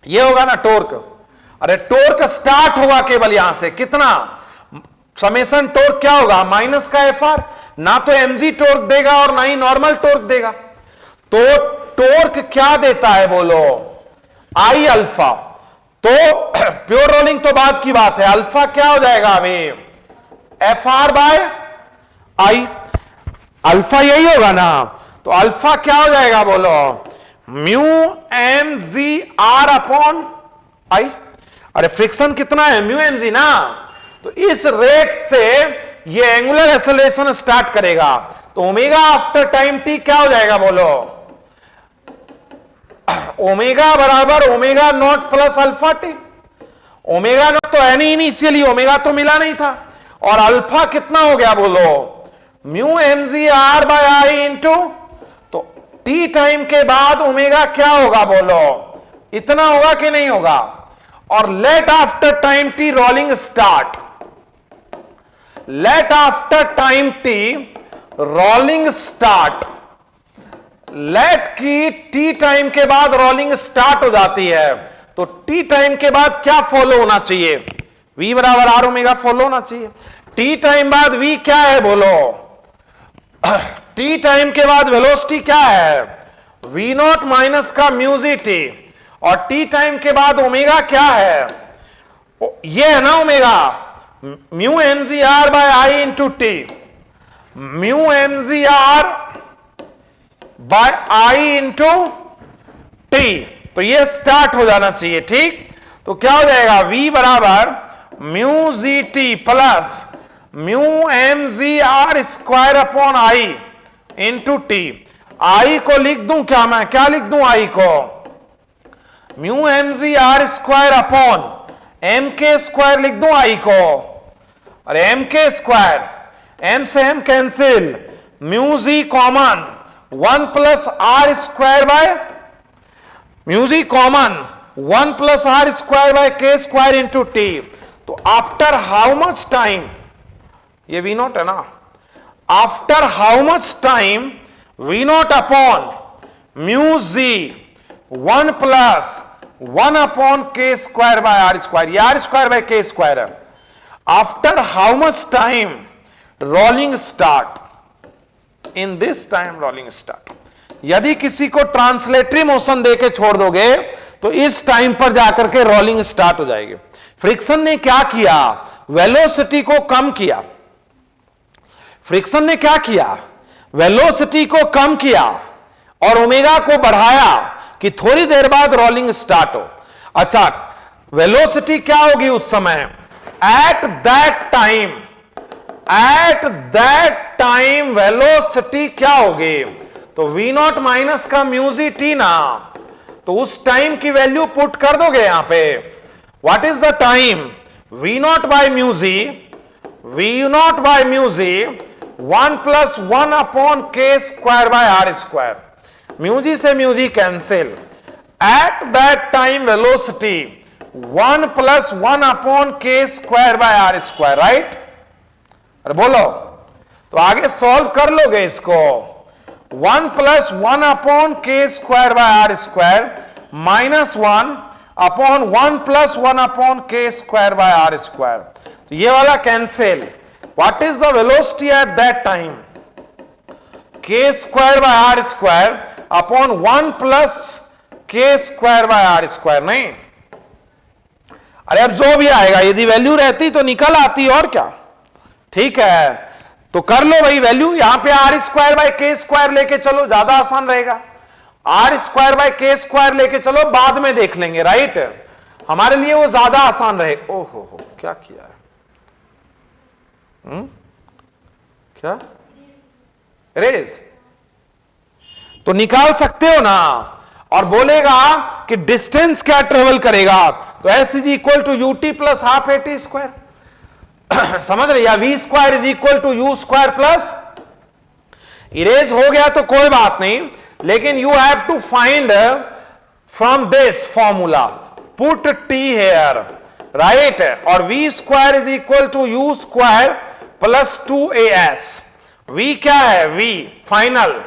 ये होगा ना टोर्क। अरे टोर्क स्टार्ट होगा केवल यहां से, कितना? समेशन टोर्क क्या होगा? माइनस का एफ आर। ना तो mg टोर्क देगा और ना ही नॉर्मल टोर्क देगा। तो टोर्क क्या देता है बोलो? आई अल्फा। तो प्योर रोलिंग तो बाद की बात है, अल्फा क्या हो जाएगा अभी? F R by I, alpha यही होगा ना, तो अल्फा क्या हो जाएगा बोलो, mu M G R upon I. अरे फ्रिक्शन कितना है, म्यू एम जी ना, तो इस रेट से ये एंगुलर एक्सेलरेशन स्टार्ट करेगा, तो ओमेगा आफ्टर टाइम टी क्या हो जाएगा बोलो, ओमेगा बराबर omega naught plus alpha T. Omega naught तो है नहीं इनिशियली, ओमेगा तो मिला नहीं था, और अल्फा कितना हो गया बोलो, mu M G R by I into, तो टी टाइम के बाद ओमेगा क्या होगा बोलो, इतना होगा कि नहीं होगा। और let after time T rolling start, let after time T rolling start, let की टी टाइम के बाद रोलिंग स्टार्ट हो जाती है, तो टी टाइम के बाद क्या फॉलो होना चाहिए, v बराबर आर ओमेगा फॉलो होना चाहिए। टी टाइम बाद v क्या है बोलो, टी टाइम के बाद वेलोसिटी क्या है, v नॉट माइनस का म्यूजी टी, और टी टाइम के बाद ओमेगा क्या है, ये है ना omega, mu M G R by I into T, mu M G R by I into T, तो ये स्टार्ट हो जाना चाहिए, ठीक। तो क्या हो जाएगा, v बराबर mu g t plus mu M G are square upon I into t. I को लिख दूं क्या, मैं क्या लिख दूं आई को, mu M G are square upon M के स्क्वायर लिख दूं आई को, और एम के स्क्वायर, एम से M cancel, mu G common 1 plus are square by, mu G common 1 plus are square by K square into T. तो after how much time, ये V naught है ना, after how much time V naught upon mu G 1 plus 1 upon के square by are square, ये are square by K square है। After how much time rolling start, in this time rolling start. यदि किसी को translatory motion देके छोड़ दोगे तो इस टाइम पर जाकर के रोलिंग स्टार्ट हो जाएगी। फ्रिक्शन ने क्या किया, वेलोसिटी को कम किया, फ्रिक्शन ने क्या किया, वेलोसिटी को कम किया और ओमेगा को बढ़ाया कि थोड़ी देर बाद रोलिंग स्टार्ट हो। अच्छा, वेलोसिटी क्या होगी उस समय, एट दैट टाइम वेलोसिटी क्या होगी, तो v नॉट माइनस का म्यूजी टी ना, तो उस टाइम की वैल्यू पुट कर दोगे यहां पे। What is the time, v naught by mu g, v naught by mu g 1 plus 1 upon के square by are square, mu g से mu g cancel, at that time velocity 1 plus 1 upon के square by are square, right. अरे बोलो, तो आगे solve कर लोगे इसको, 1 प्लस 1 अपॉन के square by are square minus 1 upon 1 plus 1 upon के स्क्वायर बाय आर स्क्वायर, तो ये वाला cancel. What is the velocity at that time, k square by are square upon 1 plus के स्क्वायर बाय आर स्क्वायर, नहीं। अरे अब जो भी आएगा, यदि वैल्यू रहती तो निकल आती, और क्या, ठीक है। तो कर लो भाई वैल्यू, यहां पे are square by K square लेके चलो, ज्यादा आसान रहेगा। Are square by K square लेके चलो, बाद में देख लेंगे, राइट, हमारे लिए वो ज्यादा आसान रहे। ओहो हो, क्या किया है, क्या रेज, तो निकाल सकते हो ना। और बोलेगा कि डिस्टेंस क्या ट्रेवल करेगा, तो s is equal to u t plus half a t square, समझ रहे, या v square is equal to you square plus, erase हो गया तो कोई बात नहीं, लेकिन you have to find from this formula, put t here, right, और v square is equal to you square plus 2as, v क्या है, वी फाइनल,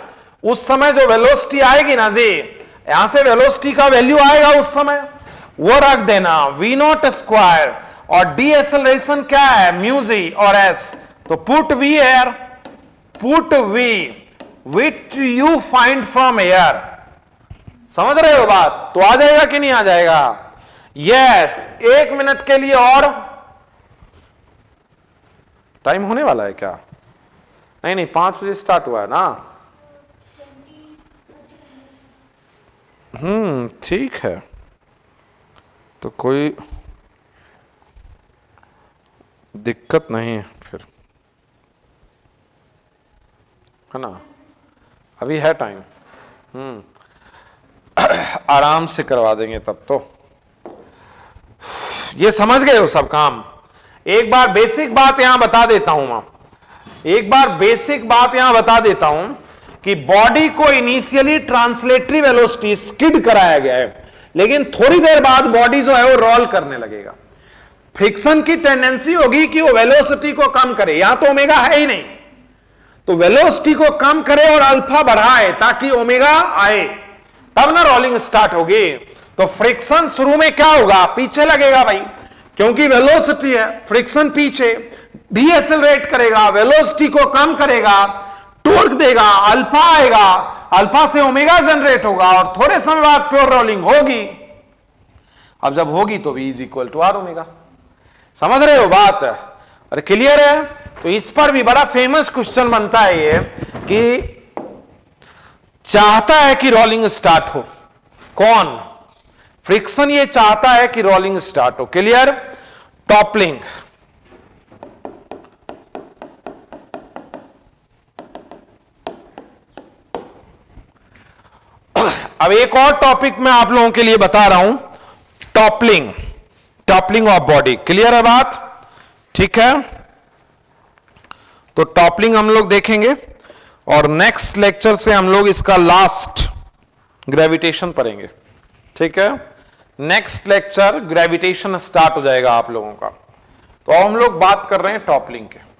उस समय जो वेलोसिटी आएगी ना जी, यहां से वेलोसिटी का वैल्यू आएगा उस समय, वो रख देना, वी नॉट स्क्वायर, और डी एक्सेलरेशन क्या है, म्यूजी और एस, तो put V here, put V which you find from here, समझ रहे हो बात, तो आ जाएगा कि नहीं आ जाएगा। यस, 1 मिनट के लिए और टाइम होने वाला है क्या, नहीं नहीं, 5 बजे स्टार्ट हुआ है ना। ठीक है, तो कोई दिक्कत नहीं है फिर, है ना, अभी है टाइम। आराम से करवा देंगे तब तो। ये समझ गए हो सब काम। एक बार बेसिक बात यहां बता देता हूं मैं, एक बार बेसिक बात यहां बता देता हूं कि बॉडी को इनिशियली ट्रांसलेटरी वेलोसिटी स्किड कराया गया है, लेकिन थोड़ी देर बाद बॉडी जो है वो रोल करने लगेगा। फ्रिक्शन की टेंडेंसी होगी कि वो वेलोसिटी को कम करे, यहां तो ओमेगा है ही नहीं, तो वेलोसिटी को कम करे और अल्फा बढ़ाए ताकि ओमेगा आए, तब ना रोलिंग स्टार्ट होगी। तो फ्रिक्शन शुरू में क्या होगा, पीछे लगेगा भाई, क्योंकि वेलोसिटी है, फ्रिक्शन पीछे, डीएसेलरेट करेगा, वेलोसिटी को कम करेगा, टॉर्क देगा, अल्फा आएगा, अल्फा से ओमेगा जनरेट होगा और थोड़े समय बाद प्योर रोलिंग होगी। अब जब होगी तो V is equal to R omega. समझ रहे हो बात? अरे क्लियर है? तो इस पर भी बड़ा फेमस क्वेश्चन बनता है ये कि चाहता है कि रोलिंग स्टार्ट हो, कौन? फ्रिक्शन ये चाहता है कि रोलिंग स्टार्ट हो। क्लियर? टॉपलिंग। अब एक और टॉपिक मैं आप लोगों के लिए बता रहा हूं, toppling, toppling of body. Clear है बात? ठीक है, तो टॉपलिंग हम लोग देखेंगे और नेक्स्ट लेक्चर से हम लोग इसका लास्ट ग्रेविटेशन पढ़ेंगे। ठीक है, नेक्स्ट लेक्चर ग्रेविटेशन स्टार्ट हो जाएगा आप लोगों का। तो हम लोग बात कर रहे हैं टॉपलिंग के।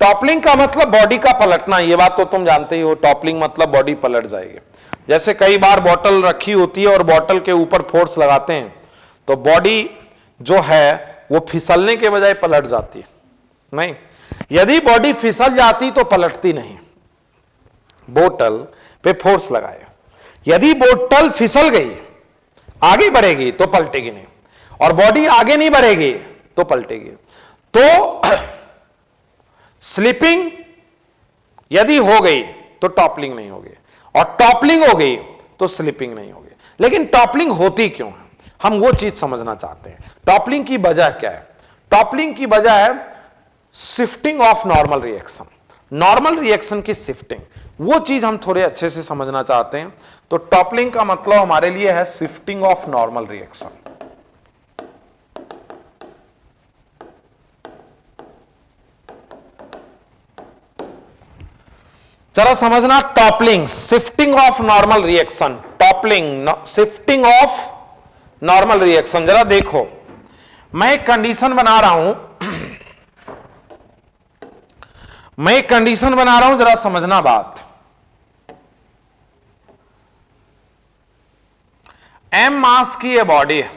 टॉपलिंग का मतलब बॉडी का पलटना, ये बात तो तुम जानते ही हो। टॉपलिंग मतलब बॉडी पलट जाएगी। जैसे कई बार बॉटल रखी होती है और बॉटल के ऊपर फोर्स लगाते हैं तो बॉडी जो है वो फिसलने के बजाय पलट जाती है। नहीं, यदि बॉडी फिसल जाती तो पलटती नहीं, बोतल पे फोर्स लगाए। यदि बोतल फिसल गई, आगे बढ़ेगी तो पलटेगी नहीं, और बॉडी आगे नहीं बढ़ेगी तो पलटेगी। तो स्लिपिंग यदि हो गई तो टॉपलिंग नहीं होगी, और टॉपलिंग हो गई तो स्लिपिंग नहीं होगी। लेकिन टॉपलिंग होती क्यों है, हम वो चीज समझना चाहते हैं। टॉपलिंग की वजह क्या है? टॉपलिंग की वजह है shifting of normal reaction, normal reaction की शिफ्टिंग, वो चीज हम थोड़े अच्छे से समझना चाहते हैं। तो टॉपलिंग का मतलब हमारे लिए है शिफ्टिंग ऑफ नॉर्मल रिएक्शन। जरा समझना, toppling shifting of normal reaction, toppling shifting of normal reaction. जरा देखो, मैं एक कंडीशन बना रहा हूं, मैं एक कंडीशन बना रहा हूं, जरा समझना बात। m मास की ये बॉडी है,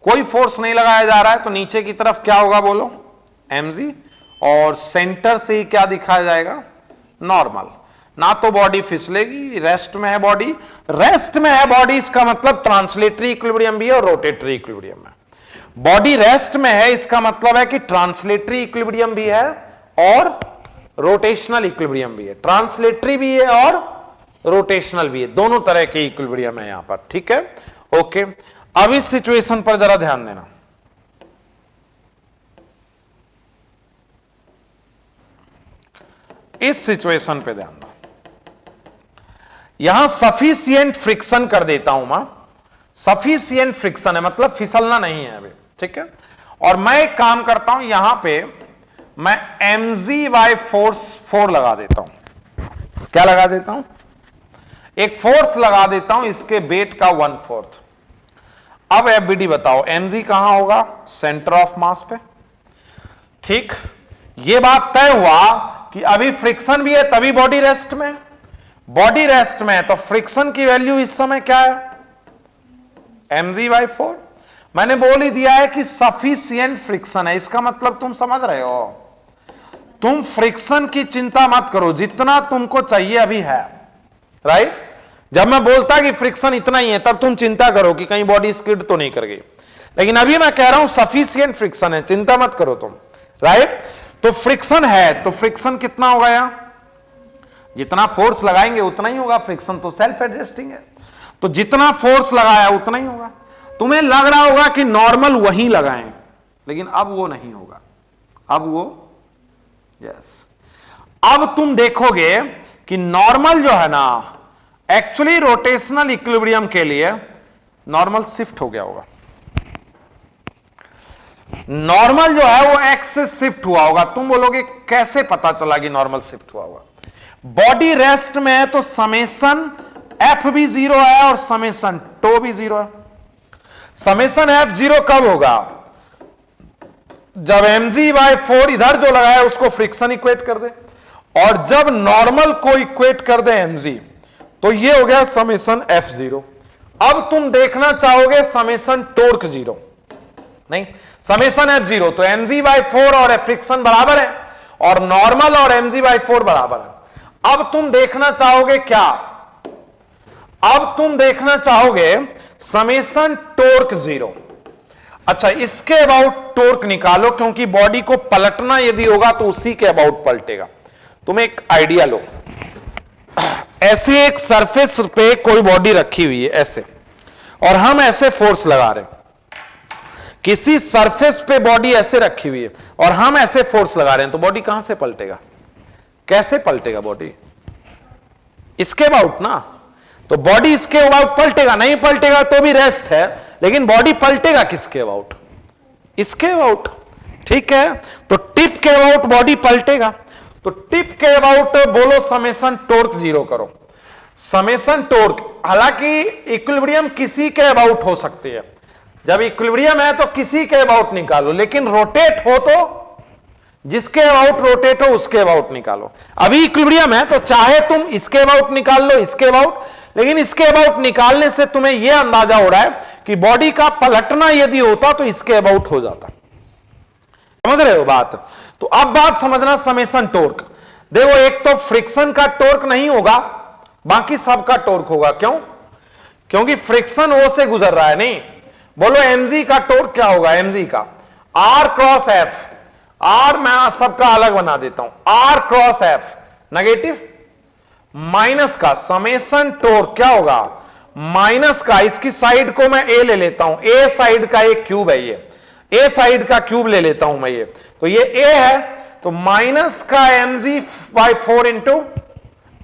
कोई फोर्स नहीं लगाया जा रहा है, तो नीचे की तरफ क्या होगा बोलो, mg, और सेंटर से ही क्या दिखाया जाएगा, नॉर्मल। ना तो बॉडी फिसलेगी, रेस्ट में है बॉडी, रेस्ट में है बॉडी, इसका मतलब ट्रांसलेटरी इक्विलिब्रियम भी है और रोटेटरी इक्विलिब्रियम है। बॉडी रेस्ट में है, इसका मतलब है कि ट्रांसलेटरी इक्विलिब्रियम भी है और रोटेशनल इक्विलिब्रियम भी है। ट्रांसलेटरी भी है और रोटेशनल भी है, दोनों तरह के इक्विलिब्रियम है यहां पर। ठीक है, ओके। अब इस सिचुएशन पर जरा ध्यान देना। इस सिचुएशन पे ध्यान दो, यहां सफिशिएंट फ्रिक्शन कर देता हूं मैं, सफिशिएंट फ्रिक्शन है मतलब फिसलना नहीं है अभी। ठीक है, और मैं एक काम करता हूं, यहां पे मैं mg/फोर्स 4 लगा देता हूं। क्या लगा देता हूं? एक फोर्स लगा देता हूं, इसके वेट का 1/4। अब एफबीडी बताओ, mg कहां होगा, सेंटर ऑफ मास पे। ठीक, ये बात तय हुआ कि अभी फ्रिक्शन भी है तभी बॉडी रेस्ट में, बॉडी रेस्ट में है तो फ्रिक्शन की वैल्यू इस समय क्या है, mg/4। मैंने बोल ही दिया है कि सफिशिएंट फ्रिक्शन है, इसका मतलब तुम समझ रहे हो, तुम फ्रिक्शन की चिंता मत करो, जितना तुमको चाहिए अभी है, राइट। जब मैं बोलता कि फ्रिक्शन इतना ही है तब तुम चिंता करो कि कहीं बॉडी स्किड तो नहीं कर गई, लेकिन अभी मैं कह रहा हूं सफिशिएंट फ्रिक्शन है, चिंता मत करो तुम, राइट। तो फ्रिक्शन है, तो फ्रिक्शन कितना होगा यहां, जितना फोर्स लगाएंगे उतना ही होगा, फ्रिक्शन तो सेल्फ एडजस्टिंग है, तो जितना फोर्स लगाया उतना ही होगा। तुम्हें लग रहा होगा कि नॉर्मल वहीं लगाएं, लेकिन अब वो नहीं होगा, अब वो यस अब तुम देखोगे कि नॉर्मल जो है ना एक्चुअली रोटेशनल इक्विलिब्रियम के लिए नॉर्मल शिफ्ट हो गया होगा। नॉर्मल जो है वो एक्स से शिफ्ट हुआ होगा। तुम बोलोगे कैसे पता चला कि नॉर्मल शिफ्ट हुआ होगा? बॉडी रेस्ट में है तो समेशन एफ भी 0 है और समेशन टो भी 0 है। समेशन एफ 0 कब होगा? जब mg/4 इधर जो लगाया उसको फ्रिक्शन इक्वेट कर दे, और जब नॉर्मल को इक्वेट कर दे mg, तो ये हो गया समेशन f0। अब तुम देखना चाहोगे समेशन टॉर्क 0, नहीं, समेशन f0, तो mg/4 और फ्रिक्शन बराबर है और नॉर्मल और mg/4 बराबर है। अब तुम देखना चाहोगे क्या? अब तुम देखना चाहोगे समेशन टॉर्क 0। अच्छा, इसके अबाउट टॉर्क निकालो, क्योंकि बॉडी को पलटना यदि होगा तो उसी के अबाउट पलटेगा। तुम एक आइडिया लो, ऐसे एक सरफेस पे कोई बॉडी रखी हुई है ऐसे, और हम ऐसे फोर्स लगा रहे हैं। किसी सरफेस पे बॉडी ऐसे रखी हुई है और हम ऐसे फोर्स लगा रहे हैं, तो बॉडी कहां से पलटेगा? कैसे पलटेगा बॉडी? इसके अबाउट ना, तो बॉडी इसके अबाउट पलटेगा। नहीं पलटेगा तो भी रेस्ट है, लेकिन बॉडी पलटेगा किसके अबाउट? इसके अबाउट, ठीक है? तो टिप के अबाउट बॉडी पलटेगा, तो टिप के अबाउट बोलो समेशन टॉर्क 0 करो। समेशन टॉर्क, हालांकि इक्विलिब्रियम किसी के अबाउट हो सकती है, जब इक्विलिब्रियम है तो किसी के अबाउट निकालो, लेकिन रोटेट हो तो जिसके अबाउट रोटेट हो उसके अबाउट निकालो। अभी इक्विलिब्रियम है तो चाहे तुम इसके अबाउट निकाल लो, इसके अबाउट, लेकिन इसके अबाउट निकालने से तुम्हें यह अंदाजा हो रहा है कि बॉडी का पलटना यदि होता तो इसके अबाउट हो जाता। समझ रहे हो बात? तो अब बात समझना समेशन टॉर्क। देखो, एक तो फ्रिक्शन का टॉर्क नहीं होगा, बाकी सबका टॉर्क होगा। क्यों? क्योंकि फ्रिक्शन ओ से गुजर रहा है। नहीं, बोलो mg का टॉर्क क्या होगा? mg का r क्रॉस f, r मैं सबका अलग बना देता हूं, r cross f negative minus का समेशन टॉर्क क्या होगा? माइनस का, इसकी साइड को मैं a ले लेता हूं, a साइड का एक क्यूब है, ये a साइड का क्यूब ले लेता हूं मैं, ये तो ये a है, तो माइनस का mg/4 इंटू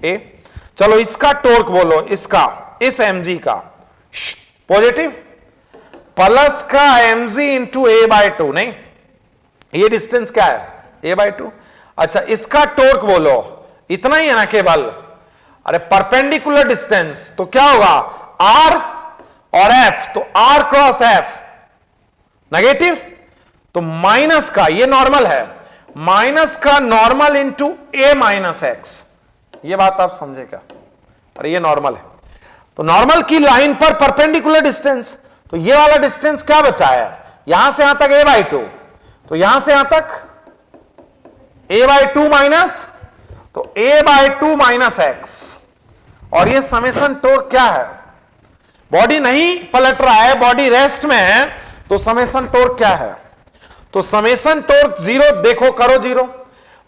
a। चलो इसका टॉर्क बोलो, इसका, इस mg का पॉजिटिव, प्लस का mg इंटू a/2, नहीं ये डिस्टेंस क्या है? a/2। अच्छा, इसका टॉर्क बोलो, इतना ही है ना केवल? अरे परपेंडिकुलर डिस्टेंस, तो क्या होगा? r और f, तो r क्रॉस f नेगेटिव, तो माइनस का, ये नॉर्मल है, माइनस का normal into a minus x. ये बात आप समझे क्या? अरे ये नॉर्मल है, तो नॉर्मल की लाइन पर परपेंडिकुलर डिस्टेंस, तो ये वाला डिस्टेंस क्या बचा है? यहां से यहां तक a/2, तो यहां से यहां तक a/2 माइनस, तो a/2 माइनस एक्स। और ये समेशन टॉर्क क्या है? बॉडी नहीं पलट रहा है, बॉडी रेस्ट में है, तो समेशन टॉर्क क्या है? तो समेशन टॉर्क 0, देखो करो 0,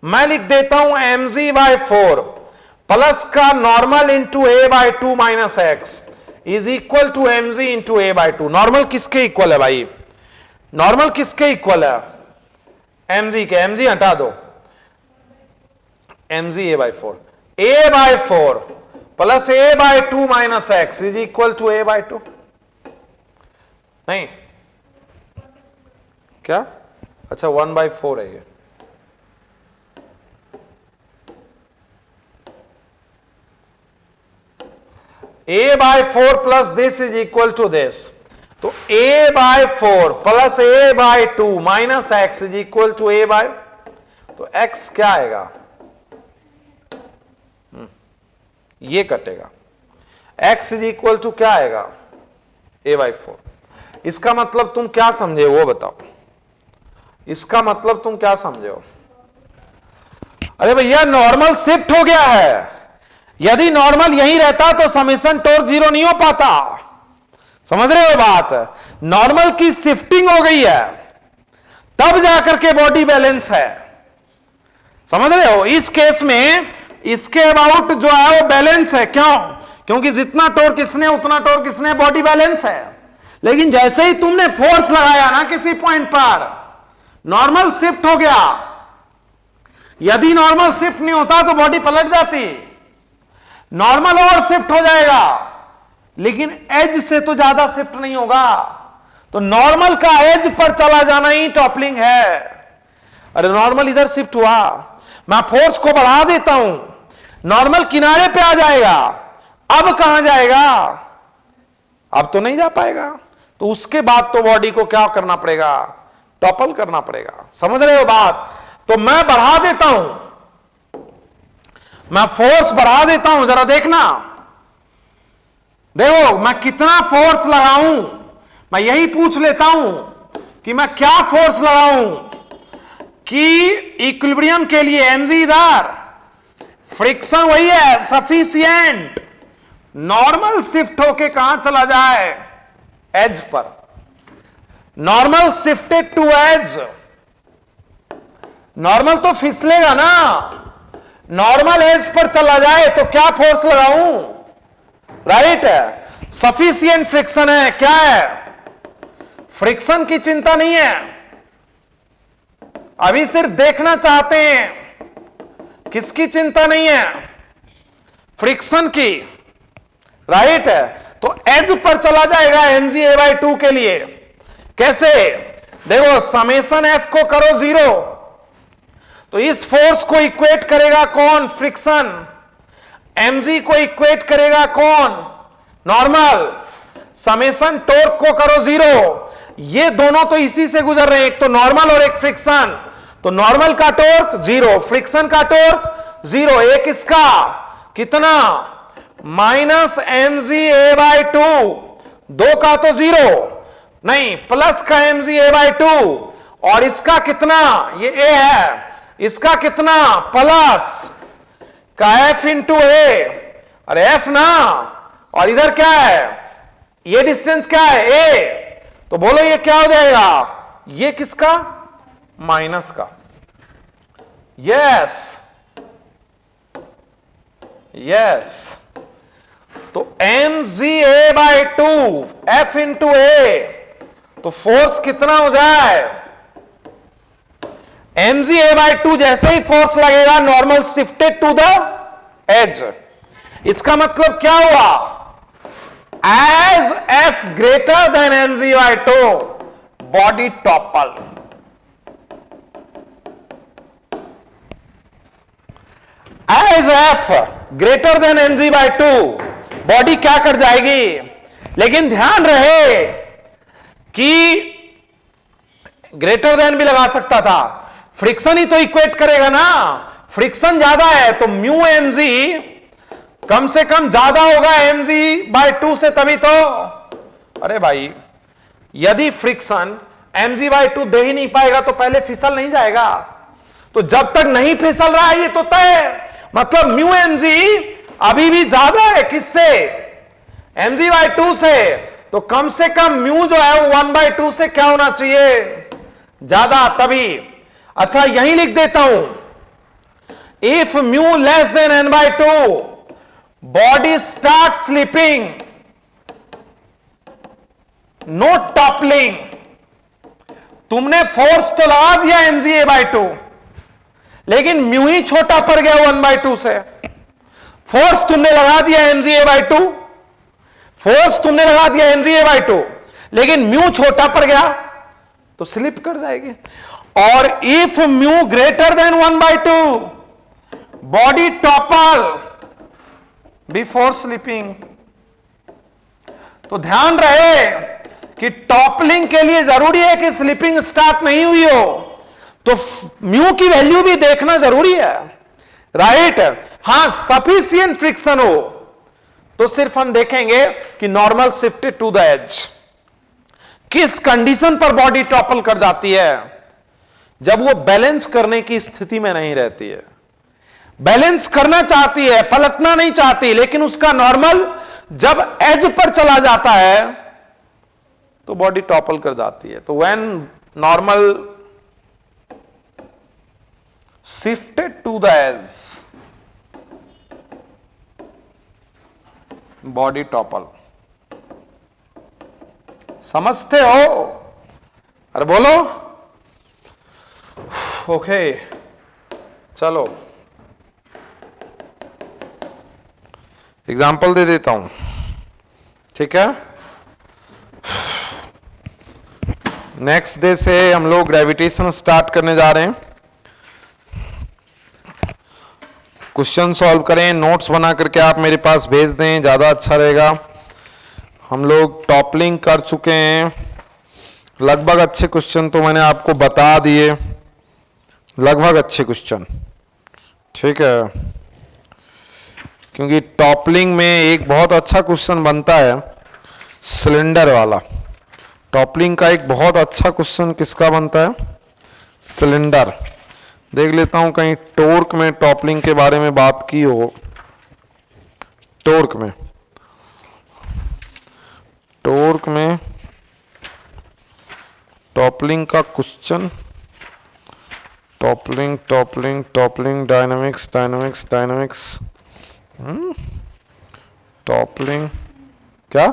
मैं लिख देता हूं mg/4 प्लस का normal into a/2 minus X is equal to mg into a/2। Normal किसके इक्वल है भाई? नॉर्मल किसके इक्वल है? mg के, mg हटा दो, mg a/4 plus a/2 minus X is equal to a/2। नहीं क्या? अच्छा 1/4 है ये, a/4 plus this is equal to this, तो a/4 plus a/2 minus X is equal to तो x क्या आएगा? ये कटेगा, x इज इक्वल टू क्या आएगा? a/4। इसका मतलब तुम क्या समझे वो बताओ? इसका मतलब तुम क्या समझे हो? अरे भैया नॉर्मल शिफ्ट हो गया है, यदि नॉर्मल यही रहता तो समेशन टॉर्क 0 नहीं हो पाता। समझ रहे हो बात? नॉर्मल की शिफ्टिंग हो गई है, तब जाकर के बॉडी बैलेंस है। समझ रहे हो? इस केस में इसके अबाउट जो है वो बैलेंस है। क्यों? क्योंकि जितना टॉर्क इसने उतना टॉर्क इसने, बॉडी बैलेंस है। लेकिन जैसे ही तुमने फोर्स लगाया ना किसी पॉइंट पर, नॉर्मल शिफ्ट हो गया। यदि नॉर्मल शिफ्ट नहीं होता तो बॉडी पलट जाती, नॉर्मल और शिफ्ट हो जाएगा, लेकिन एज से तो ज्यादा शिफ्ट नहीं होगा। तो नॉर्मल का एज पर चला जाना ही टॉपलिंग है। अरे नॉर्मल इधर शिफ्ट हुआ, मैं फोर्स को बढ़ा देता हूं, नॉर्मल किनारे पे आ जाएगा। अब कहां जाएगा? अब तो नहीं जा पाएगा। तो उसके बाद तो बॉडी को क्या करना पड़ेगा? टॉपल करना पड़ेगा। समझ रहे हो बात? तो मैं बढ़ा देता हूं, मैं फोर्स बढ़ा देता हूं, जरा देखना, देखो मैं कितना फोर्स लगाऊं। मैं यही पूछ लेता हूं कि मैं क्या फोर्स लगाऊं कि इक्विलिब्रियम के लिए mg इधर, फ्रिक्शन वही है सफिशिएंट, नॉर्मल शिफ्ट होके कहां चला जाए? एज पर। Normal shifted to edge, normal तो फिसलेगा ना, नॉर्मल एज पर चला जाए तो क्या फोर्स लगाऊं? राइट है, सफिशिएंट फ्रिक्शन है। क्या है? फ्रिक्शन की चिंता नहीं है, अभी सिर्फ देखना चाहते हैं। किसकी चिंता नहीं है? फ्रिक्शन की। राइट है, तो एज पर चला जाएगा mg/2 के लिए। कैसे? देखो समेशन एफ को करो 0, तो इस फोर्स को इक्वेट करेगा कौन? फ्रिक्शन। mg को इक्वेट करेगा कौन? नॉर्मल। समेशन टॉर्क को करो 0, ये दोनों तो इसी से गुजर रहे हैं, एक तो नॉर्मल और एक फ्रिक्शन। तो नॉर्मल का टॉर्क 0, फ्रिक्शन का टॉर्क 0। एक इसका कितना? -mg/2, 2 का तो 0 नहीं, प्लस का mg/2, और इसका कितना? ये a है, इसका कितना? प्लस का f इंटू a, अरे f ना, और इधर क्या है? ये डिस्टेंस क्या है? a। तो बोलो ये क्या हो जाएगा? ये किसका? माइनस का। यस यस, तो mg/2 f इंटू a, तो फोर्स कितना हो जाए? mg/2 जैसे ही फोर्स लगेगा normal shifted to the edge. इसका मतलब क्या हुआ? As f greater than mg/2 body topple. As f greater than mg/2 body क्या कर जाएगी? लेकिन ध्यान रहे कि ग्रेटर देन भी लगा सकता था, फ्रिक्शन ही तो इक्वेट करेगा ना। फ्रिक्शन ज्यादा है तो म्यू mg कम से कम ज्यादा होगा mg/2 से, तभी तो। अरे भाई यदि फ्रिक्शन mg/2 दे ही नहीं पाएगा तो पहले फिसल नहीं जाएगा। तो जब तक नहीं फिसल रहा है ये तो तय, मतलब म्यू mg अभी भी ज्यादा है किससे? mg/2 से। तो कम से कम म्यू जो है वो 1/2 से क्या होना चाहिए? ज्यादा, तभी। अच्छा यही लिख देता हूं, if mu less than n/2 body start slipping, no toppling. तुमने फोर्स तो लगा दिया mg/2, लेकिन म्यू ही छोटा पड़ गया 1/2 से। फोर्स तुमने लगा दिया mg/2, फोर्स तुमने लगा दिया mg/2, लेकिन म्यू छोटा पड़ गया तो स्लिप कर जाएगी। और if mu greater than 1/2 body topple before sleeping. तो ध्यान रहे कि टॉपलिंग के लिए जरूरी है कि स्लीपिंग स्टार्ट नहीं हुई हो, तो म्यू की वैल्यू भी देखना जरूरी है। राइट? हां, सफिशिएंट फ्रिक्शन हो तो सिर्फ हम देखेंगे कि normal shifted to the edge. किस कंडीशन पर बॉडी टॉपल कर जाती है? जब वो बैलेंस करने की स्थिति में नहीं रहती है। बैलेंस करना चाहती है, पलटना नहीं चाहती, लेकिन उसका नॉर्मल जब एज पर चला जाता है तो बॉडी टॉपल कर जाती है। तो when normal shifted to the edge, body topple. समझते हो? अरे बोलो। ओके चलो एग्जाम्पल दे देता हूं, ठीक है। नेक्स्ट डे से हम लोग ग्रेविटेशन स्टार्ट करने जा रहे हैं। क्वेश्चन सॉल्व करें, नोट्स बना करके आप मेरे पास भेज दें, ज़्यादा अच्छा रहेगा। हम लोग टॉपलिंग कर चुके हैं, लगभग अच्छे क्वेश्चन तो मैंने आपको बता दिए, लगभग अच्छे क्वेश्चन, ठीक है। क्योंकि टॉपलिंग में एक बहुत अच्छा क्वेश्चन बनता है सिलेंडर वाला। टॉपलिंग का एक बहुत अच्छा क्वेश्चन किसका बनता है? सिलेंडर। देख लेता हूं कहीं टॉर्क में टॉपलिंग के बारे में बात की हो। टॉर्क में टॉपलिंग का क्वेश्चन, टॉपलिंग डायनामिक्स टॉपलिंग क्या,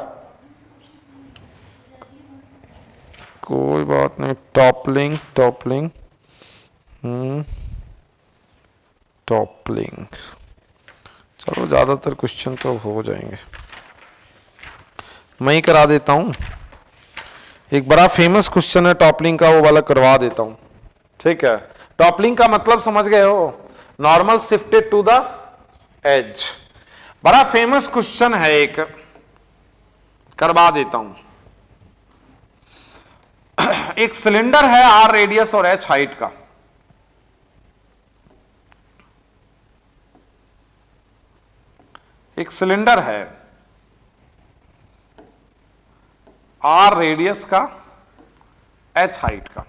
कोई बात नहीं, टॉपलिंग चलो ज्यादातर क्वेश्चन तो हो जाएंगे, मैं ही करा देता हूं। एक बड़ा फेमस क्वेश्चन है टॉपलिंग का, वो वाला करवा देता हूं, ठीक है। टॉपलिंग का मतलब समझ गए हो? Normal shifted to the edge. बड़ा फेमस क्वेश्चन है, एक करवा देता हूं। एक सिलेंडर है आर रेडियस और एच हाइट का, एक सिलेंडर है आर रेडियस का, एच हाइट का।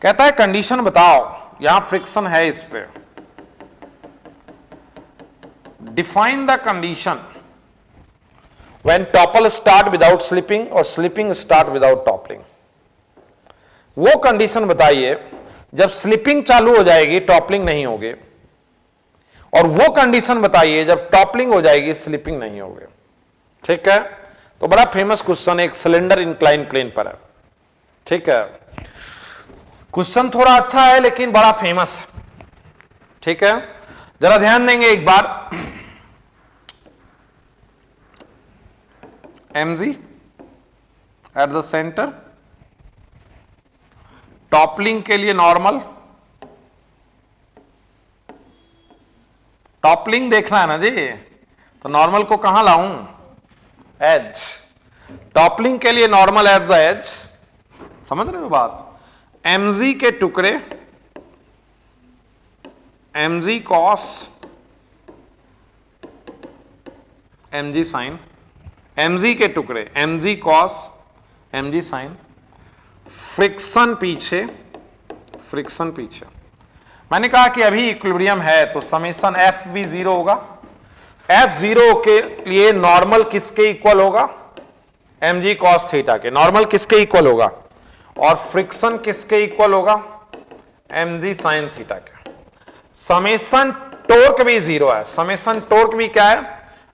कहता है कंडीशन बताओ, यहां फ्रिक्शन है इस पे। Define the condition when topple start without slipping और स्लिपिंग स्टार्ट विदाउट टॉपलिंग। वो कंडीशन बताइए जब स्लिपिंग चालू हो जाएगी टॉपलिंग नहीं होगी, और वो कंडीशन बताइए जब टॉपलिंग हो जाएगी स्लिपिंग नहीं होगी, ठीक है। तो बड़ा फेमस क्वेश्चन, एक सिलेंडर इंक्लाइन प्लेन पर है, ठीक है। क्वेश्चन थोड़ा अच्छा है लेकिन बड़ा फेमस है, ठीक है। जरा ध्यान देंगे एक बार। mg at the centre, toppling के लिए नॉर्मल, टॉपलिंग देखना है ना जी, तो नॉर्मल को कहां लाऊं? एज। टॉपलिंग के लिए नॉर्मल एट द एज, समझ रहे हो बात? mg के टुकड़े, mg cos, mg sin, mg के टुकड़े mg cos, mg sin, friction पीछे, फ्रिक्शन पीछे। मैंने कहा कि अभी इक्विलिब्रियम है तो समेशन एफ भी 0 होगा। F0 के लिए नॉर्मल किसके इक्वल होगा? mg cos थीटा के। नॉर्मल किसके इक्वल होगा? और फ्रिक्शन किसके इक्वल होगा? mg sin थीटा के। समेशन टॉर्क भी 0 है। समेशन टॉर्क भी क्या है?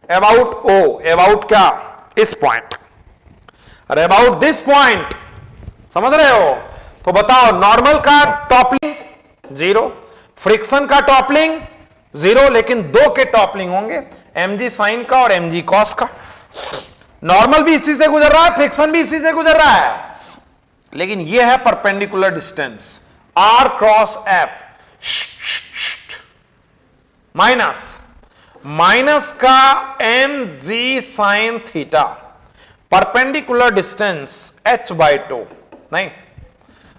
अबाउट O, अबाउट क्या? इस पॉइंट, अरे अबाउट दिस पॉइंट, समझ रहे हो? तो बताओ नॉर्मल का टॉपलिंग 0, फ्रिक्शन का टॉपलिंग 0, लेकिन दो के टॉपलिंग होंगे, mg sin का और mg cos का। नॉर्मल भी इसी से गुजर रहा है, फ्रिक्शन भी इसी से गुजर रहा है, लेकिन यह है perpendicular distance r cross f minus का mg sin theta, perpendicular distance h/2। नहीं,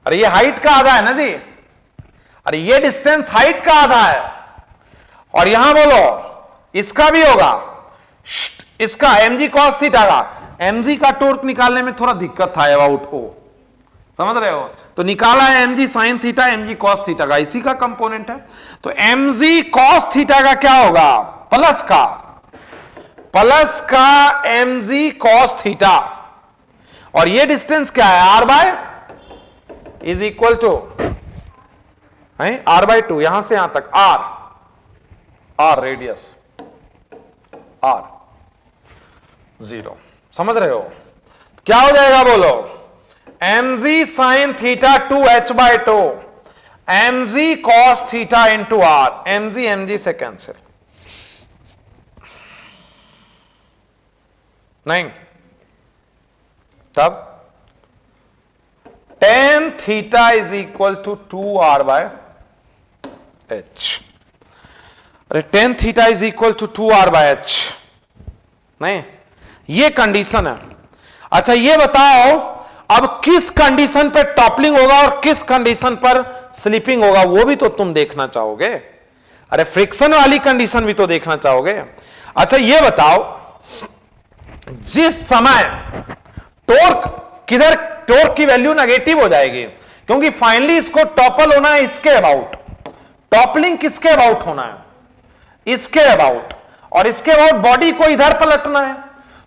अरे ये हाइट का आधा है ना जी, अरे ये डिस्टेंस हाइट का आधा है, और यहां बोलो इसका भी होगा, इसका mg cos थीटा का। mg का टॉर्क निकालने में थोड़ा दिक्कत था अबाउट O, समझ रहे हो? तो निकाला है mg sin theta, mg cos theta का, इसी का कंपोनेंट है। तो mg cos थीटा का क्या होगा? प्लस का mg cos थीटा, और ये डिस्टेंस क्या है? r by is equal to R by two, यहां से यहां तक आर रेडियस आर 0, समझ रहे हो? क्या हो जाएगा बोलो? mg sin theta 2h by 2 mg cos theta into R, mg से कैंसिल, नहीं तब tan theta is equal to 2r by h। अरे tan theta is equal to 2r by h, नहीं, ये कंडीशन है। अच्छा ये बताओ अब किस कंडीशन पर टॉपलिंग होगा और किस कंडीशन पर स्लिपिंग होगा, वो भी तो तुम देखना चाहोगे। अरे फ्रिक्शन वाली कंडीशन भी तो देखना चाहोगे। अच्छा ये बताओ, जिस समय टॉर्क की वैल्यू नेगेटिव हो जाएगी, क्योंकि फाइनली इसको टॉपल होना है इसके अबाउट, टॉपलिंग किसके अबाउट होना है? इसके अबाउट, और इसके अबाउट बॉडी को इधर पलटना है,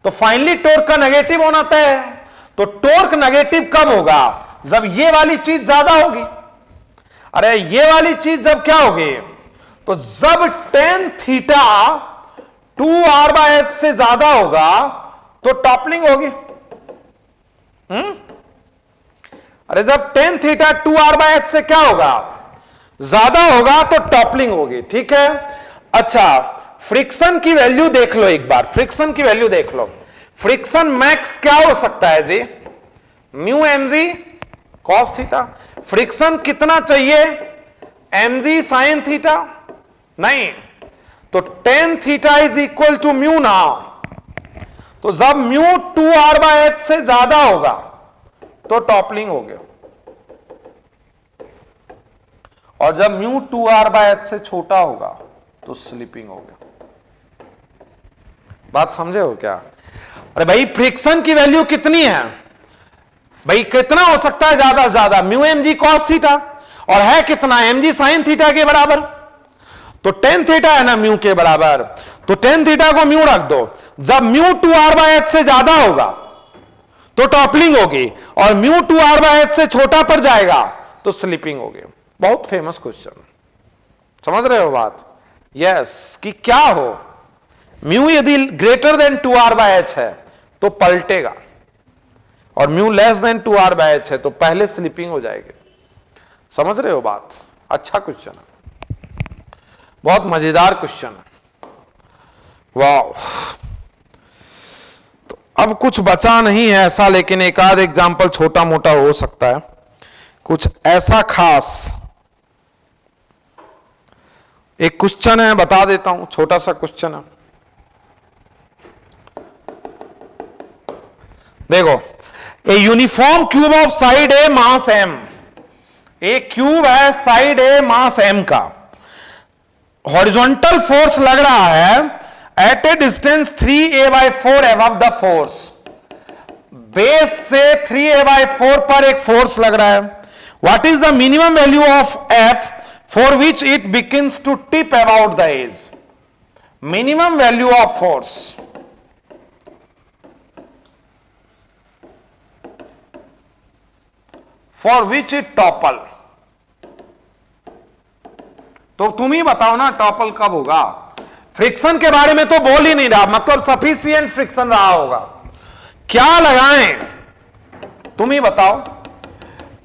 तो फाइनली टॉर्क का नेगेटिव होना तय है। तो टॉर्क नेगेटिव कब होगा? जब ये वाली चीज ज्यादा होगी। अरे ये वाली चीज जब क्या होगी? तो जब tan theta 2r by h से ज्यादा होगा तो टॉपलिंग होगी। अरे जब tan theta 2r by h से क्या होगा? ज्यादा होगा तो टॉपलिंग होगी, ठीक है। अच्छा फ्रिक्शन की वैल्यू देख लो एक बार, फ्रिक्शन की वैल्यू देख लो। फ्रिक्शन मैक्स क्या हो सकता है जी? Mu mg cos theta. Friction कितना चाहिए? mg sin थीटा, नहीं, तो tan theta is equal to mu ना। तो जब म्यू 2r बाय h से ज्यादा होगा तो टॉपलिंग हो गया, और जब म्यू 2r बाय h से छोटा होगा तो स्लिपिंग हो गया। बात समझे हो क्या? अरे भाई फ्रिक्शन की वैल्यू कितनी है भाई? कितना हो सकता है ज्यादा से ज्यादा? म्यू mg cos थीटा, और है कितना? mg sin थीटा के बराबर। तो tan थीटा है ना म्यू के बराबर, तो tan थीटा को म्यू रख दो। जब म्यू 2r बाय h से ज्यादा होगा तो टॉपलिंग होगी, और म्यू 2r बाय h से छोटा पड़ जाएगा तो स्लिपिंग होगी। बहुत फेमस क्वेश्चन, समझ रहे हो बात? यस, कि क्या हो, म्यू यदि greater than 2r by h है तो पलटेगा, और mu less than 2r by h है तो पहले स्लिपिंग हो जाएगी। समझ रहे हो बात? अच्छा क्वेश्चन है, बहुत मजेदार क्वेश्चन है। वाह, तो अब कुछ बचा नहीं है ऐसा, लेकिन एक आध एग्जाम्पल छोटा मोटा हो सकता है। कुछ ऐसा खास एक क्वेश्चन है, बता देता हूं, छोटा सा क्वेश्चन है। देखो, a uniform cube of side a mass m, एक क्यूब है साइड ए मास m का, हॉरिजॉन्टल फोर्स लग रहा है at a distance 3a/4 above the force. Base से 3a/4 पर एक फोर्स लग रहा है। What is the minimum value of f for which it begins to tip about the edge? Minimum value of force for which it topple. तो तुम ही बताओ ना टॉपल कब होगा? फ्रिक्शन के बारे में तो बोल ही नहीं रहा, मतलब सफिशिएंट फ्रिक्शन रहा होगा। क्या लगाएं तुम ही बताओ।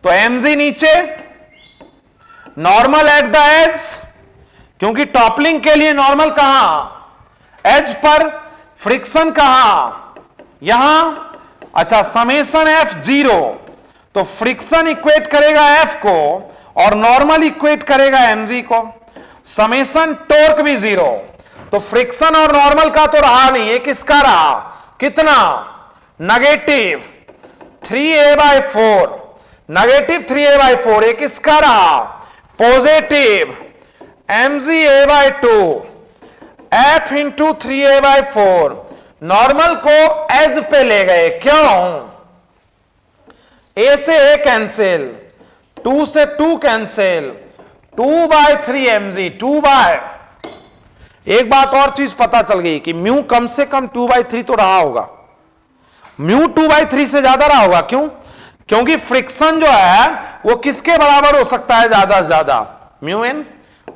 तो mg नीचे, नॉर्मल एट द एज, क्योंकि टॉपलिंग के लिए नॉर्मल कहां? As per. फ्रिक्शन कहां? यहां। अच्छा, समेशन f 0, तो फ्रिक्शन इक्वेट करेगा f को और नॉर्मल इक्वेट करेगा mg को। समेशन टॉर्क भी 0, तो फ्रिक्शन और नॉर्मल का तो रहा नहीं, ये किसका रहा? कितना? नेगेटिव 3a/4, नेगेटिव 3a/4, ये किसका रहा? Positive mg/2 f into 3a/4। Normal को एज पे ले गए, क्यों? a से a कैंसिल, 2 से 2 कैंसिल, 2/3 mg, 2 एक बात और चीज पता चल गई कि म्यू कम से कम 2/3 तो रहा होगा। म्यू 2/3 से ज्यादा रहा होगा, क्यों? क्योंकि फ्रिक्शन जो है वो किसके बराबर हो सकता है ज्यादा से ज्यादा, mu N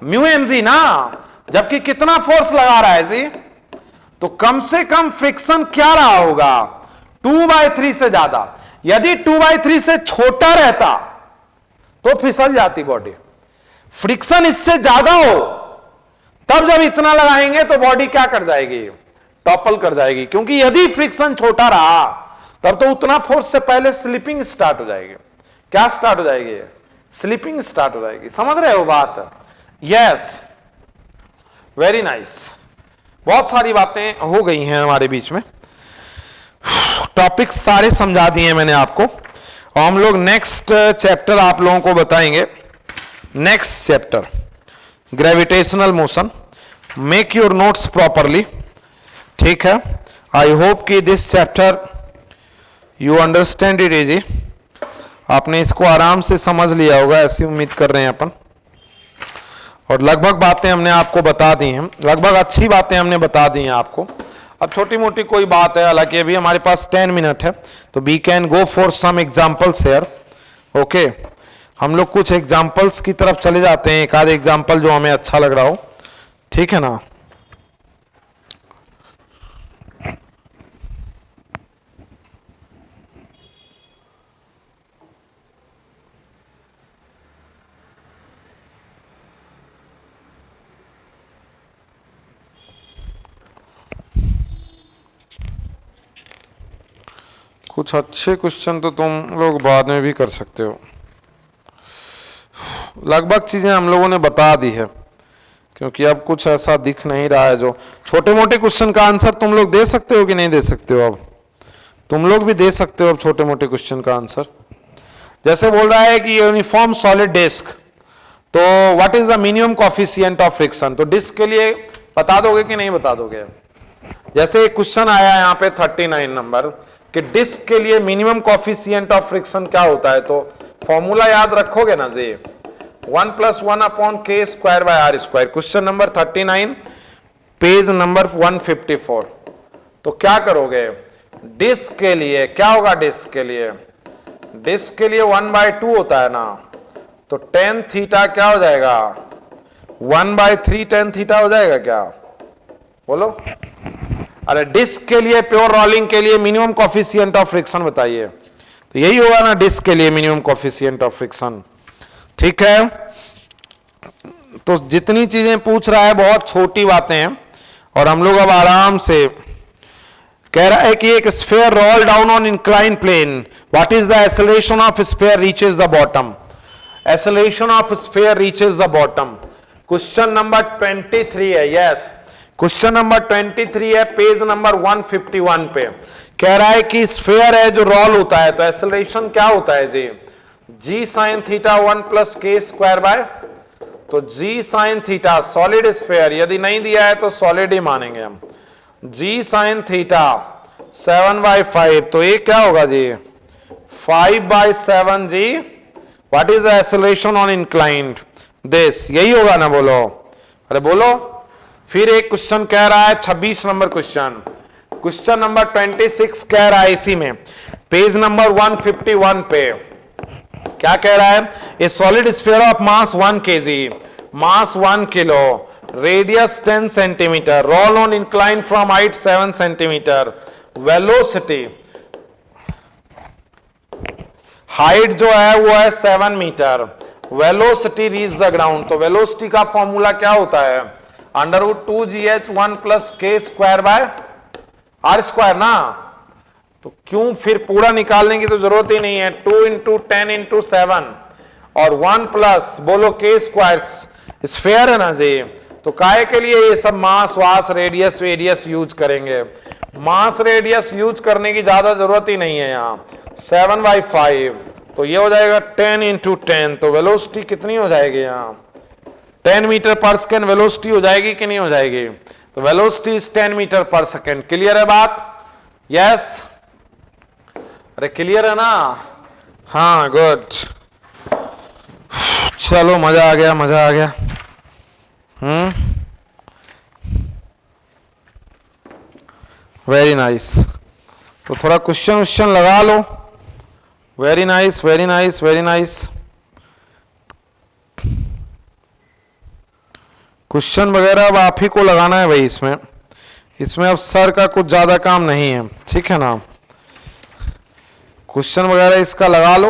mu M G ना, जबकि कितना फोर्स लगा रहा है जी, तो कम से कम फ्रिक्शन क्या रहा होगा 2/3 से ज्यादा। यदि 2/3 से छोटा रहता तो फिसल जाती बॉडी, फ्रिक्शन इससे ज्यादा हो तब जब इतना लगाएंगे तो बॉडी क्या कर जाएगी, टॉपल कर जाएगी, क्योंकि यदि फ्रिक्शन छोटा रहा तब तो उतना फोर्स से पहले स्लिपिंग स्टार्ट हो जाएगी। क्या स्टार्ट हो जाएगी, स्लिपिंग स्टार्ट हो जाएगी। समझ रहे हो बात? Yes, very nice. बहुत सारी बातें हो गई हैं हमारे बीच में, टॉपिक सारे समझा दिए मैंने आपको, और हम लोग नेक्स्ट चैप्टर आप लोगों को बताएंगे। Next chapter gravitational motion. Make your notes properly, ठीक है। आई होप कि this chapter you understand it easy, आपने इसको आराम से समझ लिया होगा, ऐसी उम्मीद कर रहे हैं अपन। और लगभग बातें हमने आपको बता दी हैं, लगभग अच्छी बातें हमने बता दी हैं आपको। अब छोटी मोटी कोई बात है, हालांकि अभी हमारे पास 10 मिनट है, तो we can go for some examples here. Okay, हम लोग कुछ एग्जाम्पल्स की तरफ चले जाते हैं, एक आध एग्जाम्पल जो हमें अच्छा लग रहा हो, ठीक है ना। कुछ अच्छे क्वेश्चन तो तुम लोग बाद में भी कर सकते हो, लगभग चीजें हम लोगों ने बता दी है, क्योंकि अब कुछ ऐसा दिख नहीं रहा है जो छोटे मोटे क्वेश्चन का आंसर तुम लोग दे सकते हो कि नहीं दे सकते हो। अब तुम लोग भी दे सकते हो अब छोटे मोटे क्वेश्चन का आंसर। जैसे बोल रहा है कि यूनिफॉर्म सॉलिड डिस्क, तो what is the minimum coefficient of friction, तो डिस्क के लिए बता दोगे कि नहीं बता दोगे। जैसे एक क्वेश्चन आया यहाँ पे 39 नंबर कि डिस्क के लिए मिनिमम कोफिशिएंट ऑफ फ्रिक्शन क्या होता है, तो फॉर्मूला याद रखोगे ना जी, 1 + 1/k²/r²। Question number 39 page number 154। तो क्या करोगे, डिस्क के लिए क्या होगा, डिस्क के लिए 1/2 होता है ना, तो tan थीटा क्या हो जाएगा, 1/3 tan थीटा हो जाएगा क्या, बोलो। अरे डिस्क के लिए, प्योर रोलिंग के लिए मिनिमम कोफिशिएंट ऑफ फ्रिक्शन बताइए, तो यही होगा ना डिस्क के लिए मिनिमम कोफिशिएंट ऑफ फ्रिक्शन, ठीक है। तो जितनी चीजें पूछ रहा है बहुत छोटी बातें हैं, और हम लोग अब आराम से कह रहा है कि एक sphere roll down on incline plane, what is the acceleration of sphere reaches the bottom, acceleration of sphere reaches the bottom. Question number 23 है, यस क्वेश्चन नंबर 23 है, पेज नंबर 151 पे कह रहा है कि स्फीयर है जो रोल होता है, तो एक्सेलरेशन क्या होता है जी, g sin थीटा 1 + k², तो g sin theta solid sphere, यदि नहीं दिया है तो सॉलिड ही मानेंगे हम, g sin थीटा 7/5, तो ये क्या होगा जी 5/7 g, what is the acceleration on inclined this, यही होगा ना, बोलो, अरे बोलो। फिर एक क्वेश्चन कह रहा है 26 नंबर क्वेश्चन नंबर 26 कह रहा है इसी में, पेज नंबर 151 पे क्या कह रहा है, a solid sphere of mass 1 kg, mass 1 kilo, radius 10 centimetre, roll on incline from height 7 centimetre, velocity, height जो है वो है 7 metre, velocity reach the ground, तो वेलोसिटी का फॉर्मूला क्या होता है, √2gh 1 + k²/r² ना, तो क्यों फिर पूरा निकालने की तो जरूरत ही नहीं है, 2 × 10 × 7 और 1 + बोलो k² स्फीयर है ना जी, तो काहे के लिए ये सब मास वास रेडियस यूज करेंगे, मास रेडियस यूज करने की ज्यादा जरूरत ही नहीं है यहाँ, 7/5, तो ये हो जाएगा 10 × 10, तो वेलोसिटी कितनी हो जाएगी यहाँ 10 मीटर पर सेकेंड वेलोसिटी हो जाएगी कि नहीं हो जाएगी, तो वेलोसिटी इज 10 मीटर पर सेकेंड। क्लियर है बात, यस, अरे क्लियर है ना, हाँ गुड, चलो मजा आ गया। Very nice. तो थोड़ा क्वेश्चन लगा लो, very nice, very nice, very nice. Question वगैरह अब आप ही को लगाना है भाई, इसमें अब सर का कुछ ज्यादा काम नहीं है, ठीक है ना। क्वेश्चन वगैरह इसका लगा लो,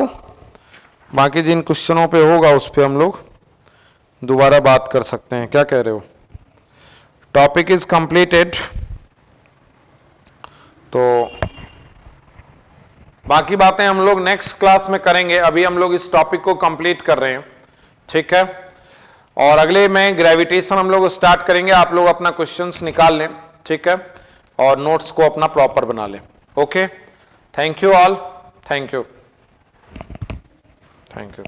बाकी जिन क्वेश्चनों पे होगा उस पे हम लोग दोबारा बात कर सकते हैं। क्या कह रहे हो? Topic is completed. तो बाकी बातें हम लोग नेक्स्ट क्लास में करेंगे, अभी हम लोग इस टॉपिक को कंप्लीट कर रहे हैं, ठीक है। और अगले में ग्रेविटेशन हम लोग स्टार्ट करेंगे। आप लोग अपना क्वेश्चंस निकाल लें, ठीक है, और नोट्स को अपना प्रॉपर बना लें। Okay, thank you all, thank you, thank you.